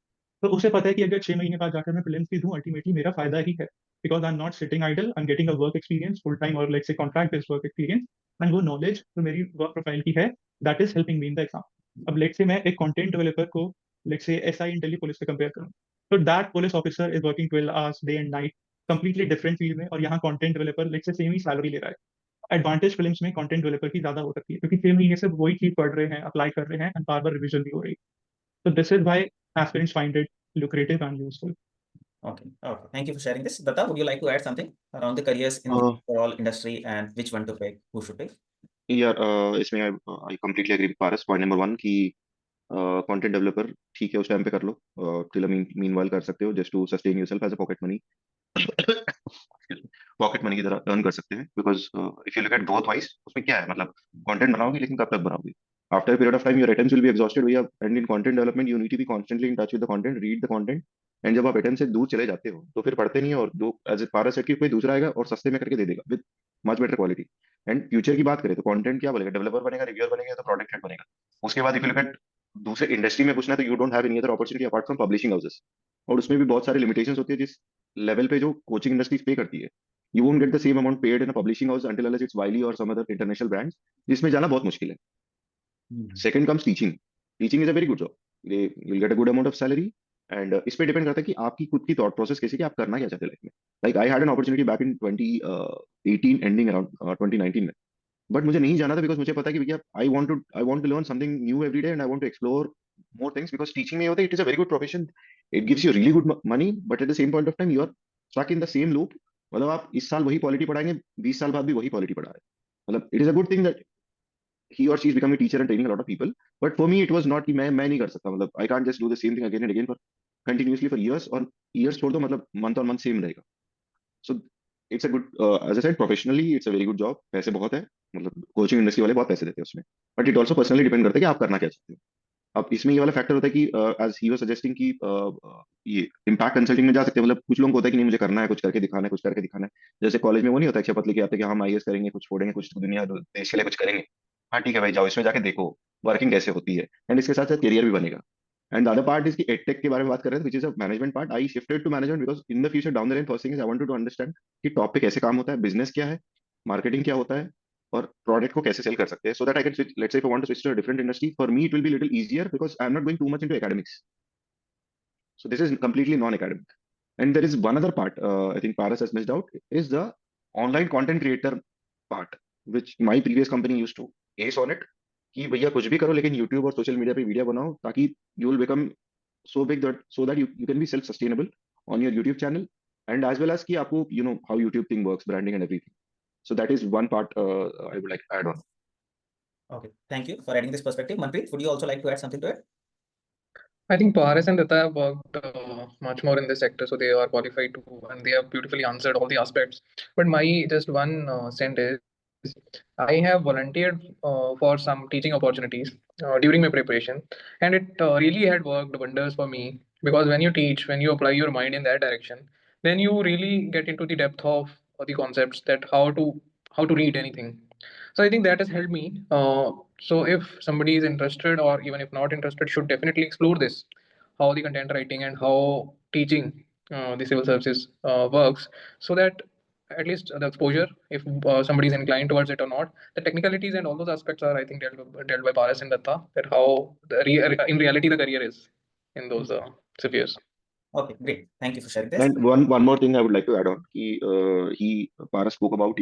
तो उसे पता है कि अगर 6 महीने बाद जाकर मैं प्रीलिम्स भी दूं, अल्टीमेटली मेरा फायदा ही है, because I am not sitting idle, I am getting a work experience full time और let's say contract based work experience, and वो नॉलेज जो मेरी वर्क प्रोफाइल की है that is helping me in the exam. अब let's say मैं एक content developer को let's say SI in Delhi police से कंपेयर करूं, तो that police officer is working 12 hours day and night, completely different field में, और यहाँ content developer let's say same he salary ले रहा है. एडवांटेज फिल्म्स में कंटेंट डेवलपर की ज्यादा हो सकती है, क्योंकि 6 महीने से वही चीज पढ़ रहे हैं, अप्लाई कर रहे हैं, एंड बार बार रिविजन भी हो रही है. So this is why aspirants find it lucrative and useful. Okay, okay. Thank you for sharing this. Datha, would you like to add something around the careers in the overall industry and which one to pick, who should pick? यार इसमें I completely agree with Paras. Point number 1 कि content developer ठीक है उस time पे कर लो, till meanwhile कर सकते हो, just to sustain yourself as a pocket money. Pocket money की तरह अर्न कर सकते हैं, because if you look at growth wise उसमें क्या है, मतलब कंटेंट बनाओगे लेकिन कब तक बनाओगे? After period of time your attempts will be exhausted भैया, and in content development you need to be constantly in touch with the content, read the content, and जब आप अटेम्प्ट से दूर चले जाते हो तो फिर पढ़ते नहीं है, और दो एज ए पारा सेट की कोई दूसरा आएगा और सस्ते में करके दे देगा with much better quality. And future की बात करें तो कंटेंट क्या बनेगा, डेवलपर बनेगा, रिव्यूअर बनेगा, तो प्रोडक्ट हेड बनेगा. उसके बाद इफ यू लुक एट दूसरे इंडस्ट्री में पूछना है तो you don't have any other opportunity apart from publishing houses, और उसमें भी बहुत सारे लिमिटेशंस होती है जिस लेवल पे जो कोचिंग इंडस्ट्रीज पे करती है. You won't get the same amount paid in a publishing house until unless it's Wiley or some other international brands, जिसमें जाना बहुत मुश्किल है. Second comes teaching. Teaching is a very good job. You'll get a good amount of salary, and इस पे depend करता है कि आपकी खुद की थॉट प्रोसेस कैसी, कि आप करना क्या चाहते हैं लाइफ में. Like I had an opportunity back in 2018 ending around 2019 में, बट मुझे नहीं जाना था बिकॉज मुझे पता है कि भैया I want to learn something new every day, and I want to explore more things, because teaching में होता है it is a very good profession, it gives you really good money, but at the same point of time you are stuck in the same loop. मतलब आप इस साल वही polity पढ़ाएंगे, 20 साल बाद भी वही पॉलिटी पढ़ा रहे हैं. मतलब it is a good thing that he or she is becoming a teacher and training a lot of people, but for me it was not कि मैं नहीं कर सकता, मतलब I can't just do the same thing again and again for continuously for years, और years छोड़ दो, मतलब month on month same रहेगा. So it's a good as I said, professionally it's a very good job. पैसे बहुत है, मतलब coaching industry वाले बहुत पैसे देते हैं उसमें, but it also personally depend करता है कि आप करना क्या चाहते हो. अब इसमें ये वाला फैक्टर होता है कि एज ही वाज सजेस्टिंग कि ये इम्पैक्ट कंसल्टिंग में जा सकते हैं, मतलब कुछ लोगों को होता है कि नहीं मुझे करना है, कुछ करके दिखाना है, कुछ करके दिखाना है. जैसे कॉलेज में वो नहीं होता है शपथ लेके आते हैं कि हम आईएएस करेंगे, कुछ फोड़ेंगे, कुछ दुनिया देश के लिए कुछ करेंगे. हाँ ठीक है भाई, जाओ इसमें जाके देखो वर्किंग कैसे होती है, एंड इसके साथ साथ करियर भी बनेगा. And the other part is कि एडटेक के बारे में बात कर रहे थे, which is a management part. I shifted to management because in the future down the line first thing is I wanted to understand कि टॉप पे कैसे काम होता है, बिजनेस क्या है, मार्केटिंग क्या होता है, और प्रोडक्ट को कैसे सेल कर सकते हैं, so that I can switch. Let's say if I want to switch to a different industry, for me it will be little easier because I'm not going too much into academics. So this is completely non-academic. And there is one other part I think Paras has missed out, is the online content creator part, which my previous company used to ace on it. कि भैया कुछ भी करो लेकिन YouTube और social media पे video बनाओ, ताकि you will become so big that so that you can be self sustainable on your YouTube channel, and as well as कि आपको how YouTube thing works, branding and everything. So that is one part I would like to add on. Okay, thank you for adding this perspective. Manpreet, would you also like to add something to it? I think Paras and Datha have worked much more in this sector, so they are qualified to, and they have beautifully answered all the aspects. But my just one cent is, I have volunteered for some teaching opportunities during my preparation, and it really had worked wonders for me, because when you teach, when you apply your mind in that direction, then you really get into the depth of the concepts, that how to read anything. So I think that has helped me. So if somebody is interested, or even if not interested, should definitely explore this, how the content writing and how teaching the civil services works, so that at least the exposure, if somebody is inclined towards it or not, the technicalities and all those aspects are, I think, dealt by Paras and Datta, that how in reality the career is in those spheres. Okay, great. Thank you for sharing this. And one more thing I would like to add on कि he Paras spoke about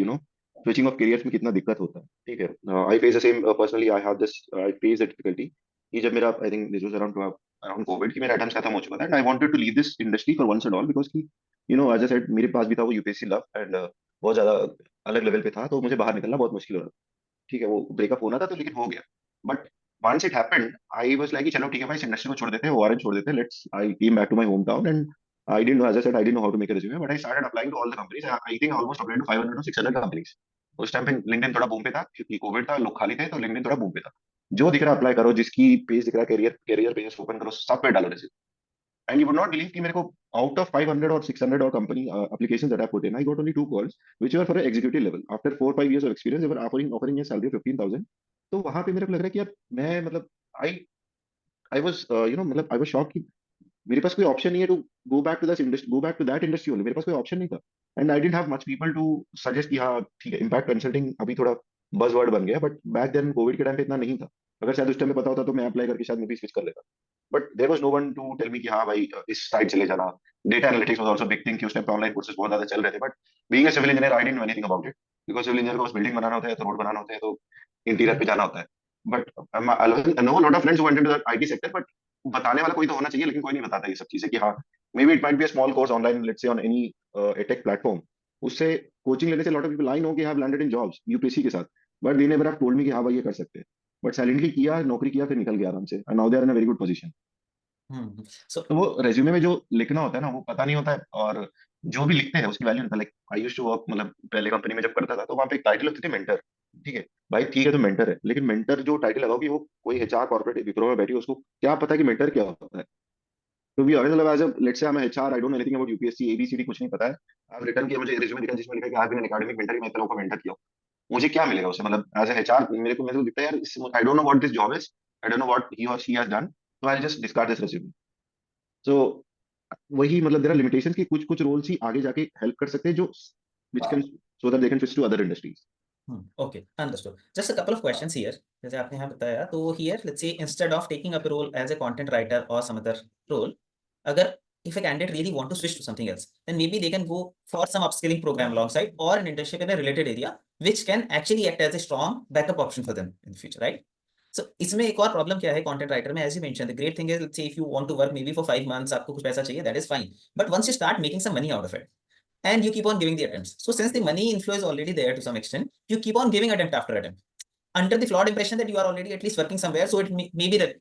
switching of careers में कितना दिक्कत होता है, ठीक है. I face the same personally. I face the difficulty कि जब मेरा I think this was around COVID कि मेरा attempts खत्म हो चुका था, and I wanted to leave this industry for once and all, because कि as I said मेरे पास भी था वो UPSC लव, and बहुत ज्यादा अलग लेवल पे था, तो मुझे बाहर निकलना बहुत मुश्किल हो रहा था, ठीक है. वो ब्रेकअप होना था तो लेकिन हो गया. But once it happened, I was like चलो ठीक है भाई, इस इंडस्ट्री को छोड़ देते हैं, ओआरएन छोड़ देते हैं, let's. I came back to my hometown, and I didn't know, as I said, I didn't know how to make a resume, but I started applying to all the companies. I think I almost applied to 500 or 600 companies. उस time पे LinkedIn थोड़ा boom पे था, क्योंकि Covid था, लोग खाली थे, तो लिंक्डइन थोड़ा बूम पे था. जो दिख रहा है अप्लाई करो, जिसकी पेज दिख रहा है, कैरियर पेज ओपन करो, सब पे डालो resume. And you would not believe कि मेरे को out of 500 or 600 or company applications that I put in, I got only 2 calls which were for an executive level. After 4-5 years of experience, they were offering a salary of 15,000. तो वहां पे मेरे को लग रहा है कि यार मैं मतलब I was मतलब I was shocked कि मेरे पास कोई ऑप्शन नहीं है to go back to that industry only. मेरे पास कोई ऑप्शन नहीं था, and I didn't have much people to suggest कि हाँ ठीक है, इम्पैक्ट कंसल्टिंग अभी थोड़ा बज वर्ड बन गया, बट बैक देन कोविड के टाइम पे इतना नहीं था. अगर शायद उस टाइम पे पता होता तो मैं अप्लाई करके शायद मैं भी स्विच कर लेता. But there was no one to tell me कि हाँ भाई इस साइड चले जाना. Data analytics was also big thing कि उस टाइम पे ऑनलाइन कोर्सेज बहुत ज्यादा चल रहे थे, but being a civil engineer I didn't know anything about it, because civil engineer को बस बिल्डिंग बनाना होता है, तो रोड बनाना होता है, तो इंटीरियर पे जाना होता है. But I know lot of friends who went into the IT sector, but बताने वाला कोई तो होना चाहिए, लेकिन कोई नहीं बताता ये सब चीजें कि हाँ maybe it might be a small course online, let's say on any edtech platform. उससे कोचिंग लेने से lot of people I know कि have landed in jobs UPSC के साथ, but they never have told me कि हाँ भाई ये कर सकते हैं. बट साइलेंटली किया, नौकरी किया, फिर निकल गया आराम से, and now they are in a very good position. So तो वो रेज्यूमे में जो लिखना होता है ना, वो पता नहीं होता है, और जो भी लिखते हैं उसकी वैल्यू नहीं. Like I used to work, मतलब पहले कंपनी में जब करता था तो वहाँ पे एक टाइटल होती थी मेंटर. ठीक है भाई, ठीक है तो मेंटर है, लेकिन मेंटर जो टाइटल लगाओगी वो कोई एचआर कॉर्पोरेट विप्रो में बैठी है, उसको क्या पता कि मेंटर क्या होता है. तो भी ऑनेस्ट, मतलब as a let's say I am HR, I don't know anything about UPSC A B C D, कुछ नहीं पता है. आई रिटर्न किया, मुझे रिज्यूमे दिखा जिसमें लिखा है कि I been an academic mentor, मैं इतने लोगों को मेंटर किया हूं. मुझे क्या मिलेगा उससे? मतलब एज ए एचआर मेरे को दिखता है यार, I don't know what this job is, I don't know what he और she has done, so I just discard this resume. So वही मतलब देयर आर लिमिटेशंस कि कुछ कुछ रोल्स ही आगे जाके हेल्प कर सकते हैं, जो which can so that they can switch to other industries. Okay, understood. Just a couple of questions here. जैसे आपने यहाँ बताया, तो here let's say instead of taking up a role as a content writer or some other role, अगर if a candidate really want to switch to something else, then maybe they can go for some upskilling program alongside or an internship in a related area, which can actually act as a strong backup option for them in the future, right? So इसमें एक और problem क्या है content writer में, as you mentioned, the great thing is let's say if you want to work maybe for 5 months, आपको कुछ पैसा चाहिए, that is fine, but once you start making some money out of it and you keep on giving the attempts, so since the money inflow is already there to some extent, you keep on giving attempt after attempt under the flawed impression that you are already at least working somewhere, so it may be that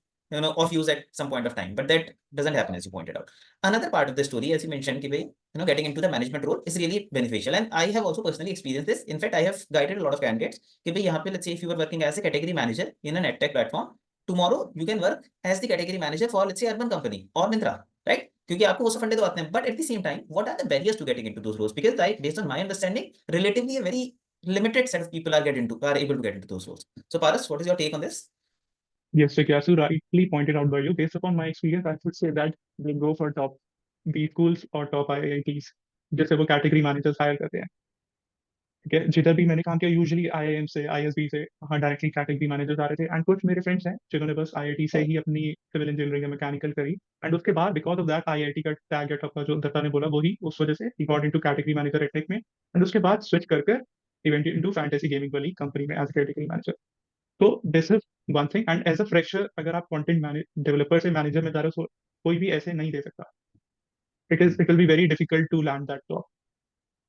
of use at some point of time, but that doesn't happen, as you pointed out. Another part of the story, as you mentioned, कि भाई getting into the management role is really beneficial, and I have also personally experienced this. In fact, I have guided a lot of candidates कि भाई यहाँ पे let's say if you are working as a category manager in an EdTech platform, tomorrow you can work as the category manager for let's say urban company or Myntra, right? क्योंकि आपको वो सब फंडे तो आते हैं, but at the same time, what are the barriers to getting into those roles? Because based on my understanding, relatively a very limited set of people are able to get into those roles. So Paras, what is your take on this? Yes, Jigyasu, rightly pointed out by you. Based upon my experience, I would say that they go for top B schools or top IITs, जैसे वो category managers hire करते हैं. ठीक है, जिधर भी मैंने काम किया यूजुअली आईआईएम से, आईएसबी से, हाँ डायरेक्टली कैटेगरी मैनेजर्स आ रहे थे. एंड कुछ मेरे फ्रेंड्स हैं जिन्होंने बस आईआईटी से ही अपनी सिविल इंजीनियरिंग मैकेनिकल करी, एंड उसके बाद बिकॉज ऑफ दैट आईआईटी का टैग गेट अप जो दत्ता ने बोला, वही उस वजह से ही got into category manager edtech में, एंड उसके बाद स्विच कर इवेंट इनटू फैंटेसी गेमिंग वाली कंपनी में एज कैटेगरी मैनेजर. तो this is one thing. And as a fresher अगर आप कंटेंट डेवलपर से मैनेजर में जा रहे हो, कोई भी ऐसे नहीं दे सकता। It will be very difficult to land that job,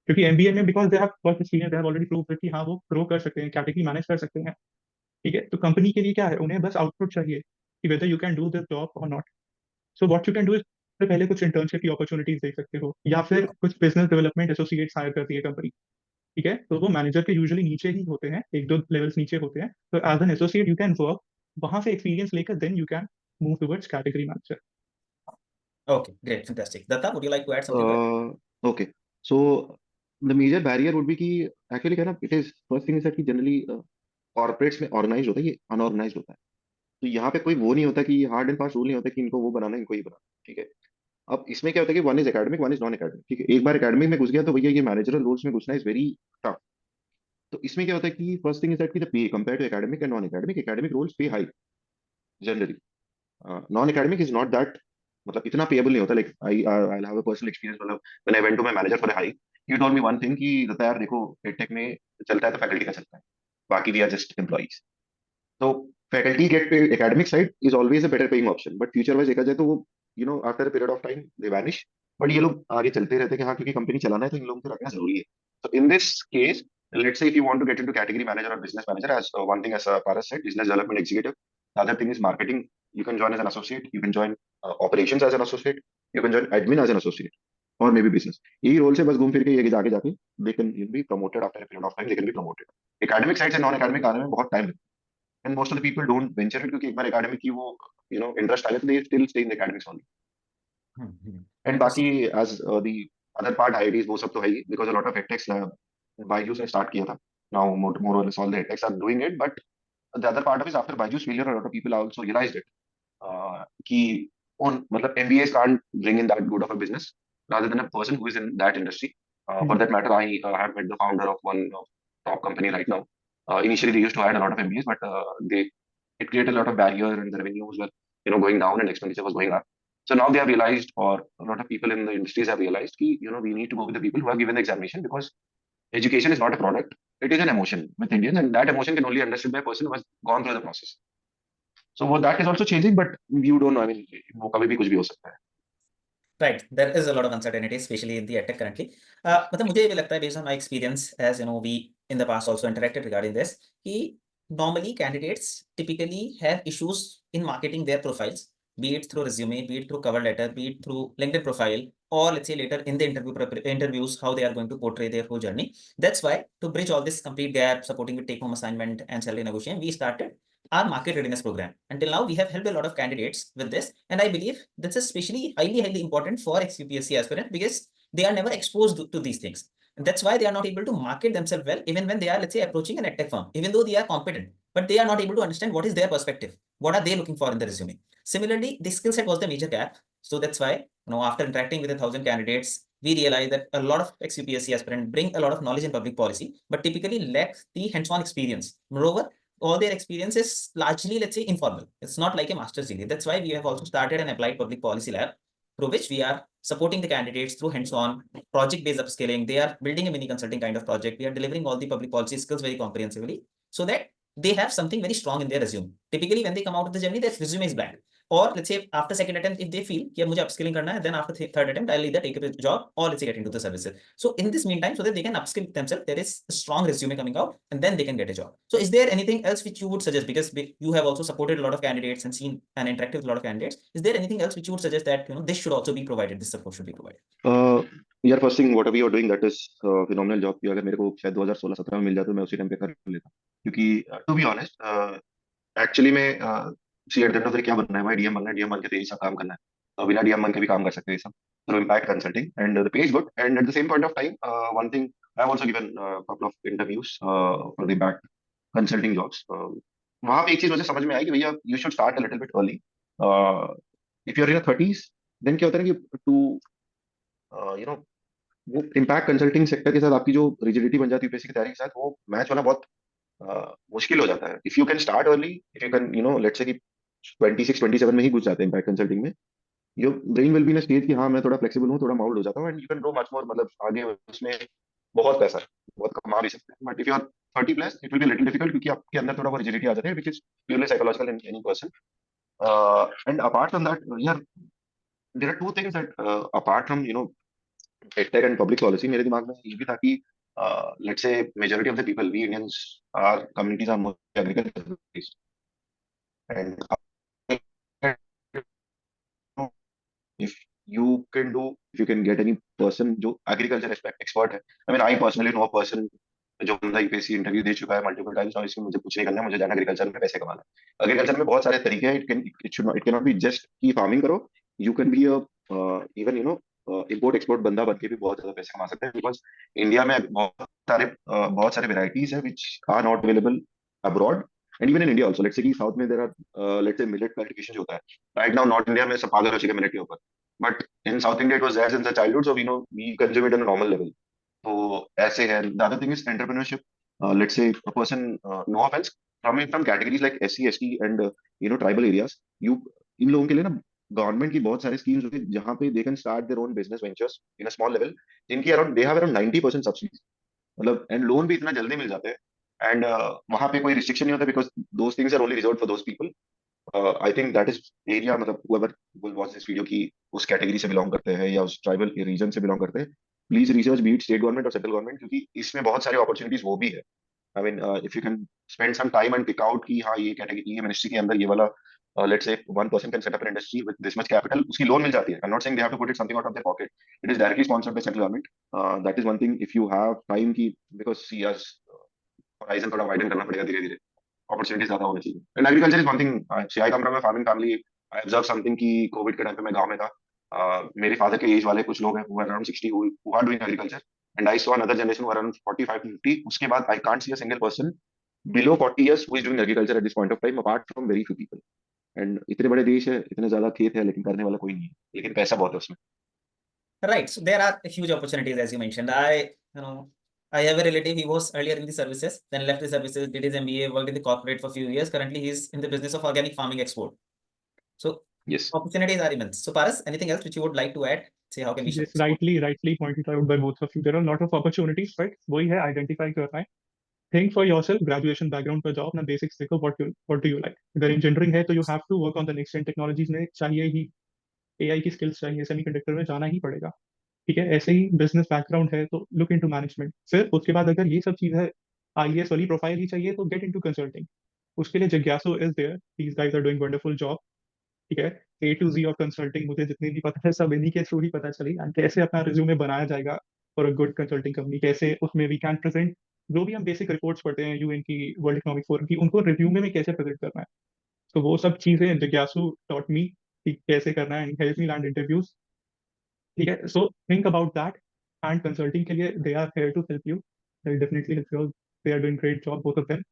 क्योंकि एमबीए में because they have first experience, they have already prove कि हाँ वो ग्रो कर सकते हैं, कैटेगरी मैनेज कर सकते हैं। ठीक है, तो कंपनी के लिए क्या है, उन्हें बस आउटपुट चाहिए कि whether you can do this job और not. So what you can do is, पहले कुछ इंटर्नशिप की अपॉर्चुनिटीज देख सकते हो, या फिर कुछ बिजनेस डेवलपमेंट एसोसिएट्स हायर करती है कंपनी। ठीक है, तो वो मैनेजर के यूजुअली नीचे ही होते हैं, एक दो लेवल्स नीचे होते हैं। तो as an associate you can work, वहां से एक्सपीरियंस लेकर then you can move towards category manager. Okay, great, fantastic. Datta, would you like to add something to it? Okay, so the major barrier would be कि actually क्या ना, it is first thing is that कि generally corporates में organized होता है, ये unorganized होता है। तो यहाँ पे कोई वो नहीं होता कि हार्ड एंड फास्ट रूल नहीं होता कि इनको वो बनाना है, इनको ये बनाना है। ठीक है, अब इसमें क्या होता है कि one is academic, one is non academic. ठीक है, एक बार एकेडमिक में घुस गया तो भैया ये मैनेजरल रोल्स में घुसना इज वेरी टफ। तो इसमें क्या होता है कि फर्स्ट थिंग इज दैट कि the pay compare to academic and non academic, academic roles pay high generally, non academic is not that, मतलब इतना पेएबल नहीं होता। Like I I have a personal experience, मतलब when I went to my manager for a high, he told me one thing कि दत्ता यार देखो, edtech में चलता है तो फैकल्टी का चलता है, बाकी वी आर जस्ट एम्प्लॉइज। तो faculty get paid, academic side is always a better paying option, but future wise देखा जाए तो वो after a period of time they vanish. But ये लोग आगे चलते रहते हैं कि हाँ क्योंकि कंपनी चलाना है तो इन लोगों को रखना जरूरी है। तो in this case, let's say if you want to get into category manager or business manager, as one thing, as Paras said, business development executive. The other thing is marketing. You can join as an associate. You can join operations as an associate. You can join admin as an associate, or maybe business. यही role से बस घूम फिर के ये जाके जाके they can be promoted after a period of time. They can be promoted. Academic side से non academic आने में बहुत टाइम लगता है, and most of the people don't venture it क्योंकि एक बार academic की वो interest आ गया तो they still stay in the academics only. And बाकी as the other part IITs वो सब तो है ही, because a lot of edtechs Byju's ने start किया था. Now more or less all the edtechs are doing it, but the other part of it is after Byju's failure, a lot of people also realized it. कि on मतलब MBAs can't bring in that good of a business rather than a person who is in that industry. For that matter, I have met the founder of one top company right now. Initially, they used to hire a lot of MBAs, but it created a lot of barrier, and the revenues were going down and expenditure was going up. So now they have realized, or a lot of people in the industries have realized, कि we need to go with the people who have given the examination, because education is not a product; it is an emotion with Indians, and that emotion can only be understood by a person who has gone through the process. So वो that is also changing, but you don't know. I mean, वो कभी भी कुछ भी हो सकता है. Right, there is a lot of uncertainty, especially in the edtech currently. मतलब मुझे ये लगता है, based on my experience, as you know, we in the past also interacted regarding this, कि normally candidates typically have issues in marketing their profiles, be it through resume, be it through cover letter, be it through LinkedIn profile, or let's say later in the interviews, how they are going to portray their whole journey. That's why, to bridge all this complete gap, supporting with take-home assignment and salary negotiation, we started our market readiness program. Until now, we have helped a lot of candidates with this, and I believe this is especially highly important for ex-UPSC aspirants, because they are never exposed to these things. And that's why they are not able to market themselves well, even when they are, let's say, approaching an edtech firm, even though they are competent, but they are not able to understand what is their perspective, what are they looking for in the resume. Similarly, the skill set was the major gap. So that's why, after interacting with 1,000 candidates, we realized that a lot of ex-UPSC aspirants bring a lot of knowledge in public policy, but typically lack the hands-on experience. Moreover, all their experience is largely, let's say, informal. It's not like a master's degree. That's why we have also started an applied public policy lab, through which we are supporting the candidates through hands-on project-based upskilling. They are building a mini consulting kind of project. We are delivering all the public policy skills very comprehensively, so that they have something very strong in their resume. Typically, when they come out of the journey, their resume is blank. Or let's say after second attempt, if they feel कि मुझे upskilling करना है, then after third attempt, I'll either take a job or let's say get into the services. So in this meantime, so that they can upskill themselves, there is a strong resume coming out, and then they can get a job. So is there anything else which you would suggest, because you have also supported a lot of candidates and seen and interacted with a lot of candidates? Is there anything else which you would suggest that this should also be provided, this support should be provided? यार first thing what you are doing that is phenomenal job की, अगर मेरे को शायद 2016-17 में मिल जाता तो मैं उसी टाइम पे कर लेता, क्योंकि टू बी ऑनेस्ट एक्चुअली में see at the end of the day क्या बनना है भाई, डीएम बनना है, डीएम बन के तेजी से काम करना है, तो बिना डीएम बन के भी काम कर सकते हैं सब through impact consulting, and the pay is good, and eight the same point of time one thing I have also given couple of interviews for the back consulting jobs. वहां पे एक चीज मुझे समझ में आई कि भैया you should start a little bit early. If you are in 30s, then क्या होता है कि टू वो इम्पैक्ट कंसल्टिंग सेक्टर के साथ आपकी जो रिजिडिटी बन जाती है यूपीएससी की तैयारी के साथ, वो मैच होना बहुत मुश्किल हो जाता है। If you can start early, if you can let's say कि 26-27 में ही घुस जाते हैं इम्पैक्ट कंसल्टिंग में, your brain will be in a stage कि हाँ मैं थोड़ा फ्लेक्सिबल हूँ, थोड़ा माउल्ड हो जाता हूँ, and you can grow much more, मतलब आगे उसमें बहुत पैसा है, बहुत कमा भी सकते हैं, but if you are 30+, it will be little difficult, क्योंकि आपके अंदर थोड़ा बहुत रिजिडिटी आ जाता है, which is purely psychological in any person. And apart from that, yeah, there are two things that apart from EdTech and public policy, मेरे दिमाग में ये भी था कि let's say majority of the people, we Indians, our communities are mostly agricultural based, and if if you can get any person जो agriculture expert है. I mean, I personally know a person जो बंदा UPSC interview दे चुका है multiple times, और इसमें मुझे कुछ नहीं करना है, मुझे जाना एग्रीकल्चर में पैसे कमाना है. एग्रीकल्चर में बहुत सारे तरीके हैं. It can not be just की फार्मिंग करो. You can be even import export बंदा बन के भी बहुत ज्यादा पैसे कमा सकते हैं, बिकॉज इंडिया में बहुत सारे वेराइटीज है which are not available abroad, and even in India also. Let's say कि साउथ में there are let's say millet cultivation जो होता है राइट नाउ, नॉर्थ इंडिया में सब पागल हो चुके हैं मिलेट के ऊपर, but in South India it was there since the childhood, so we consume it on a normal level. तो ऐसे है. The other thing is entrepreneurship. Let's say a person, no offense, coming from categories like SC, ST and tribal areas, you इन लोगों के लिए ना government की बहुत सारी स्कीम्स होती है जहाँ पे they can start their own business ventures in a small level, जिनकी around they have around 90% subsidies, मतलब, एंड लोन भी इतना जल्दी मिल जाते हैं. एंड वहाँ पे कोई रिस्ट्रिक्शन नहीं होता, because those things are only reserved for those people. I think that is area, मतलब whoever will watch this video की उस कैटेगरी से बिलोंग करते हैं या उस ट्राइबल रीजन से बिलोंग करते हैं, please research beat state government और सेंट्रल गवर्नमेंट, क्योंकि इसमें बहुत सारी अपॉर्चुनिटीज वो भी है. I mean, if you can spend some time and pick out कि हाँ ये कैटेगरी, ये मिनिस्ट्री के अंदर ये वाला, let's say one person can set up an industry with this much capital, उसकी लोन मिल जाती है. I am not saying they have to put it something out of their pocket. It is directly sponsored by central government. That is one thing if you have time की, because C S horizon थोड़ा widen करना पड़ेगा धीरे धीरे, opportunities ज्यादा होनी चाहिए. And agriculture is one thing. I come from a farming family. I observe something कि कोविड के टाइम पे मैं गांव में था. मेरे फादर के एज वाले कुछ लोग हैं around 60 who are doing agriculture, and I saw another generation who are around 45 to 50. उसके बाद I can't see a single person below 40 years who is doing agriculture at this point of time, apart from very few people. And इतने बड़े देश है, इतने ज्यादा खेत है, लेकिन करने वाला कोई नहीं है, लेकिन पैसा बहुत है उसमें. Right. So there are huge opportunities, as you mentioned. I have a relative. He was earlier in the services, then left the services, did his MBA, worked in the corporate for a few years. Currently, he's in the business of organic farming export. So Yes. opportunities are immense. So Paras, anything else which you would like to add? Say how can we Yes, support? rightly pointed out by both of you. There are a lot of opportunities, but वही है, identify करना है. Think for yourself, graduation background पर जाओ, अपना basics देखो, what do you like. अगर engineering है तो you have to work on the next gen technologies में चाहिए ही, AI की skills चाहिए, semiconductor में जाना ही पड़ेगा. ठीक है, ऐसे ही बिजनेस बैकग्राउंड है तो लुक इनटू मैनेजमेंट. फिर उसके बाद अगर ये सब चीज है, आईएएस वाली प्रोफाइल ही चाहिए तो गेट इनटू कंसल्टिंग. उसके लिए जिज्ञासु is there, these guys are doing wonderful job. ठीक है, A to Z of consulting मुझे जितनी भी पता है सब इन्हीं के थ्रू ही पता चली. एंड कैसे अपना रिज्यूमे बनाया जाएगा for a good consulting company, कैसे उसमें वी कैन प्रेजेंट जो भी हम बेसिक रिपोर्ट्स पढ़ते हैं यूएन की, वर्ल्ड इकोनॉमिक फोरम की, उनको रिज्यूमे में कैसे प्रेजेंट करना है. तो वो सब चीजें जिज्ञासु टॉट मी कि कैसे करना है, हेल्प मी लैंड इंटरव्यूज. ठीक है, so think about that. And consulting के लिए they are here to help you, they will definitely help you. They are doing great job both of them.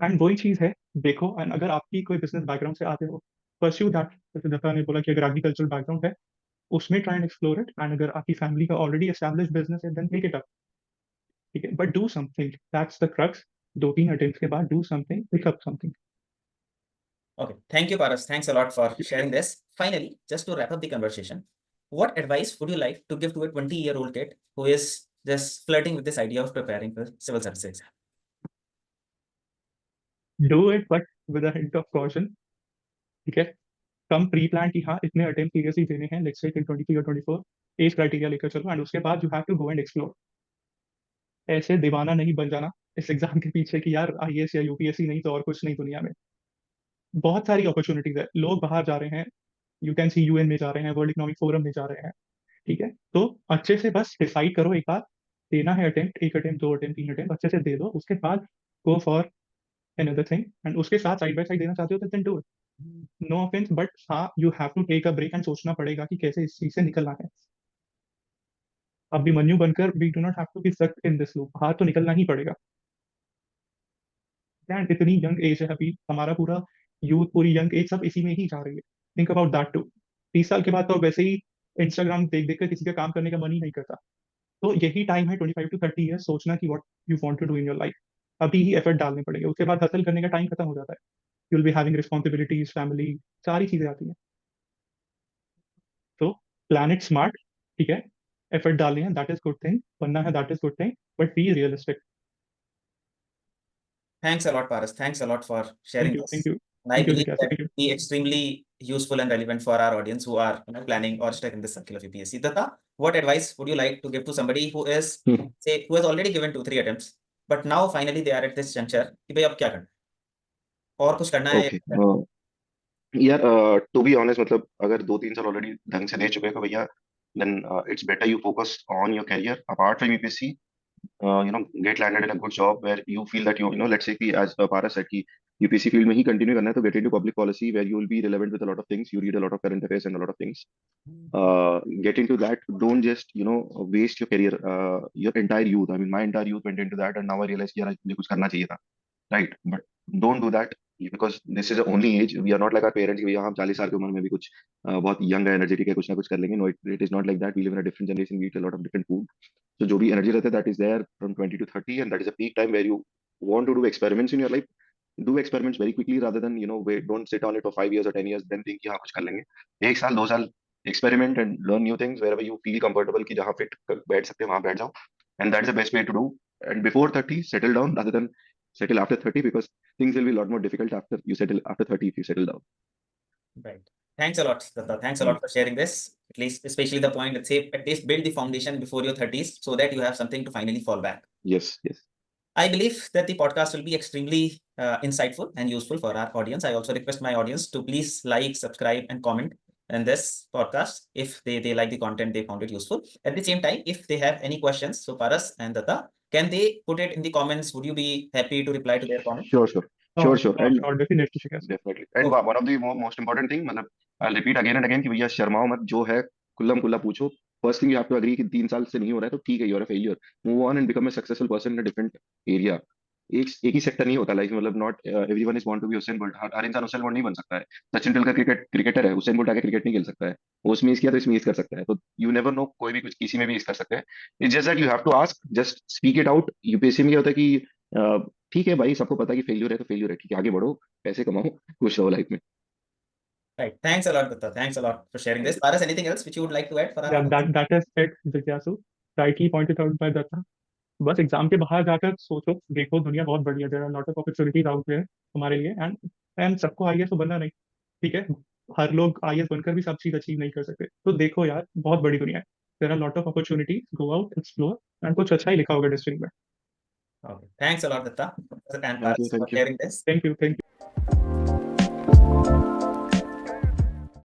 And वही चीज है, देखो, एंड अगर आपकी कोई बिजनेस बैकग्राउंड से आते हो, परस्यू दैट. जैसे दत्ता ने बोला कि अगर एग्रीकल्चरल बैकग्राउंड है, उसमें try and explore it. And अगर आपकी फैमिली का ऑलरेडी एस्टैब्लिश बिजनेस है, देन मेक इट अप. ठीक है, but do something, that's the crux. 2-3 attempt के बाद do something, pick up something. Okay. Thank you, Paras. Thanks a lot for sharing this. Finally, just to wrap up the conversation, what advice would you like to give to a 20-year-old kid who is just flirting with this idea of preparing for civil service exam? Do it but with a hint of caution. ठीक है, कम pre plan की हाँ इतने attempt seriously देने हैं, let's say 23 और 24 age criteria लेकर चलो. एंड उसके बाद you have to go and explore. ऐसे दीवाना नहीं बन जाना इस एग्जाम के पीछे कि यार आईएएस या यूपीएससी नहीं तो और कुछ नहीं दुनिया में. बहुत सारी अपॉर्चुनिटीज है, लोग बाहर जा रहे हैं, यू कैन सी यूएन में जा रहे हैं, वर्ल्ड इकोनॉमिक फोरम में जा रहे हैं. ठीक है, तो अच्छे से बस डिसाइड करो एक बार, देना है अटेम्प्ट, 1 अटेम्प्ट, 2 अटेम्प्ट, 3 अटेम्प्ट, अच्छे से दे दो. उसके बाद go for another thing. And उसके साथ साइड बाय साइड देना चाहते हो तो then do it. No offense, but हाँ you have to take a break and सोचना पड़ेगा कि कैसे इस चीज से निकलना है. अभिमन्यु बनकर we do not have to be stuck in this loop, बाहर तो निकलना ही पड़ेगा. एंड इतनी यंग एज है अभी, हमारा पूरा यूथ, पूरी यंग एज सब इसी में ही जा रही है. Think about that to. 30 साल के बाद तो वैसे ही इंस्टाग्राम देख देख कर किसी का काम करने का मन ही नहीं करता. तो यही टाइम है 25 to 30 ईयर, सोचना कि what you want to do in your life. अभी ही एफर्ट डालने पड़ेंगे, उसके बाद हसल करने का टाइम खत्म हो जाता है. You will be having responsibilities, family, सारी चीजें आती हैं. तो प्लान इट स्मार्ट. ठीक है, एफर्ट डालनी है, दैट इज गुड थिंग, बनना है, that is good thing, but be realistic. Thanks a lot, Paras. Thanks a lot for sharing Thank you, this. thank you. And I Thank you, believe Jigyasu. that Thank you. will be extremely useful and relevant for our audience who are planning or stuck in this circle of UPSC. Datha, what advice would you like to give to somebody who is, say, who has already given 2-3 attempts, but now finally they are at this juncture कि भाई अब क्या करना है और कुछ करना है ओके यार, टू बी ऑनेस्ट, मतलब अगर 2-3 साल ऑलरेडी ढंग से दे चुके हो तो भैया, then it's better you focus on your career apart from UPSC. Get landed in a good job where you feel that let's say कि as Paras said कि UPSC फील्ड में ही कंटिन्यू करना है, तो get into public policy where you will be relevant with a lot of things. You read a lot of current affairs and a lot of things. Get into that. Don't just waste your career, your entire youth. I mean, my entire youth went into that, and now I realize कि यार मुझे कुछ करना चाहिए था, right? But don't do that, because this is the only age. We are not like our parents कि भैया हम 40 साल की उम्र में भी कुछ बहुत यंग है, एनर्जेटिक है, कुछ ना कुछ कर लेंगे. No, it is not like that. We live in a different generation. We eat a lot of different food. So जो भी एनर्जी रहता है, that is there from 20 to 30, and that is a peak time where you want to do experiments in your life. Do experiments very quickly rather than wait. Don't sit on it for 5 years or 10 years then think कि हाँ कुछ कर लेंगे. 1 साल 2 साल experiment and learn new things wherever you feel comfortable कि जहाँ fit बैठ सकते हैं वहाँ बैठ जाओ, and that's the best way to do. And before 30 settle down rather than settle after 30, because things will be a lot more difficult after you settle after 30 if you settle down. Right. Thanks a lot, Datha. Thanks a lot for sharing this. At least, especially the point that say at least build the foundation before your 30s so that you have something to finally fall back. Yes, yes. I believe that the podcast will be extremely insightful and useful for our audience. I also request my audience to please like, subscribe, and comment in this podcast if they like the content, they found it useful. At the same time, if they have any questions, so Paras and Datha, can they put it in the comments? Would you be happy to reply to their comments? Sure. And Definitely, Jigyasu. definitely. And one of the most important thing, मतलब I'll repeat again and again कि भैया शर्माओ मत, जो है खुल्लम खुल्ला पूछो. First thing you have to agree कि 3 साल से नहीं हो रहा है तो ठीक है, you're a failure. Move on and become a successful person in a different area. एक ही सेक्टर नहीं होता लाइफ में, मतलब not everyone is want to be Hussain Bolt. हर इंसान हुसैन बोल्ट नहीं बन सकता है. सचिन तेंदुलकर क्रिकेटर है, हुसैन बोल्ट आके क्रिकेट नहीं खेल सकता है. वो उसमें किया तो इसमें इस कर सकता है. तो यू नेवर नो, कोई भी कुछ किसी में भी इस कर सकता है. It's just that you have to ask, just speak it out. UPSC में क्या होता है कि ठीक है भाई, सबको पता है कि फेल्यूर है तो फेल्यूर है, ठीक है, आगे बढ़ो, पैसे कमाओ, खुश रहो लाइफ में. Right. Thanks a lot, Datha. Thanks a lot for sharing this. Paras, anything else which you would like to add for our Yeah, audience? that is it, Jigyasu. Rightly pointed out by Datha. बस exam के बाहर जाकर सोचो, देखो दुनिया बहुत बड़ी है. There are lot of opportunities out there हमारे लिए, एंड सबको आईएएस तो बनना नहीं, ठीक है. हर लोग आईएएस बनकर भी सब चीज अचीव नहीं कर सकते. तो देखो यार, बहुत बड़ी दुनिया है. There are lot of opportunities, go out, explore, and कुछ अच्छा ही लिखा होगा डिस्ट्रिक्ट में. Okay. Thanks a lot, Datha, and Thank Paras you. for sharing this. Thank you.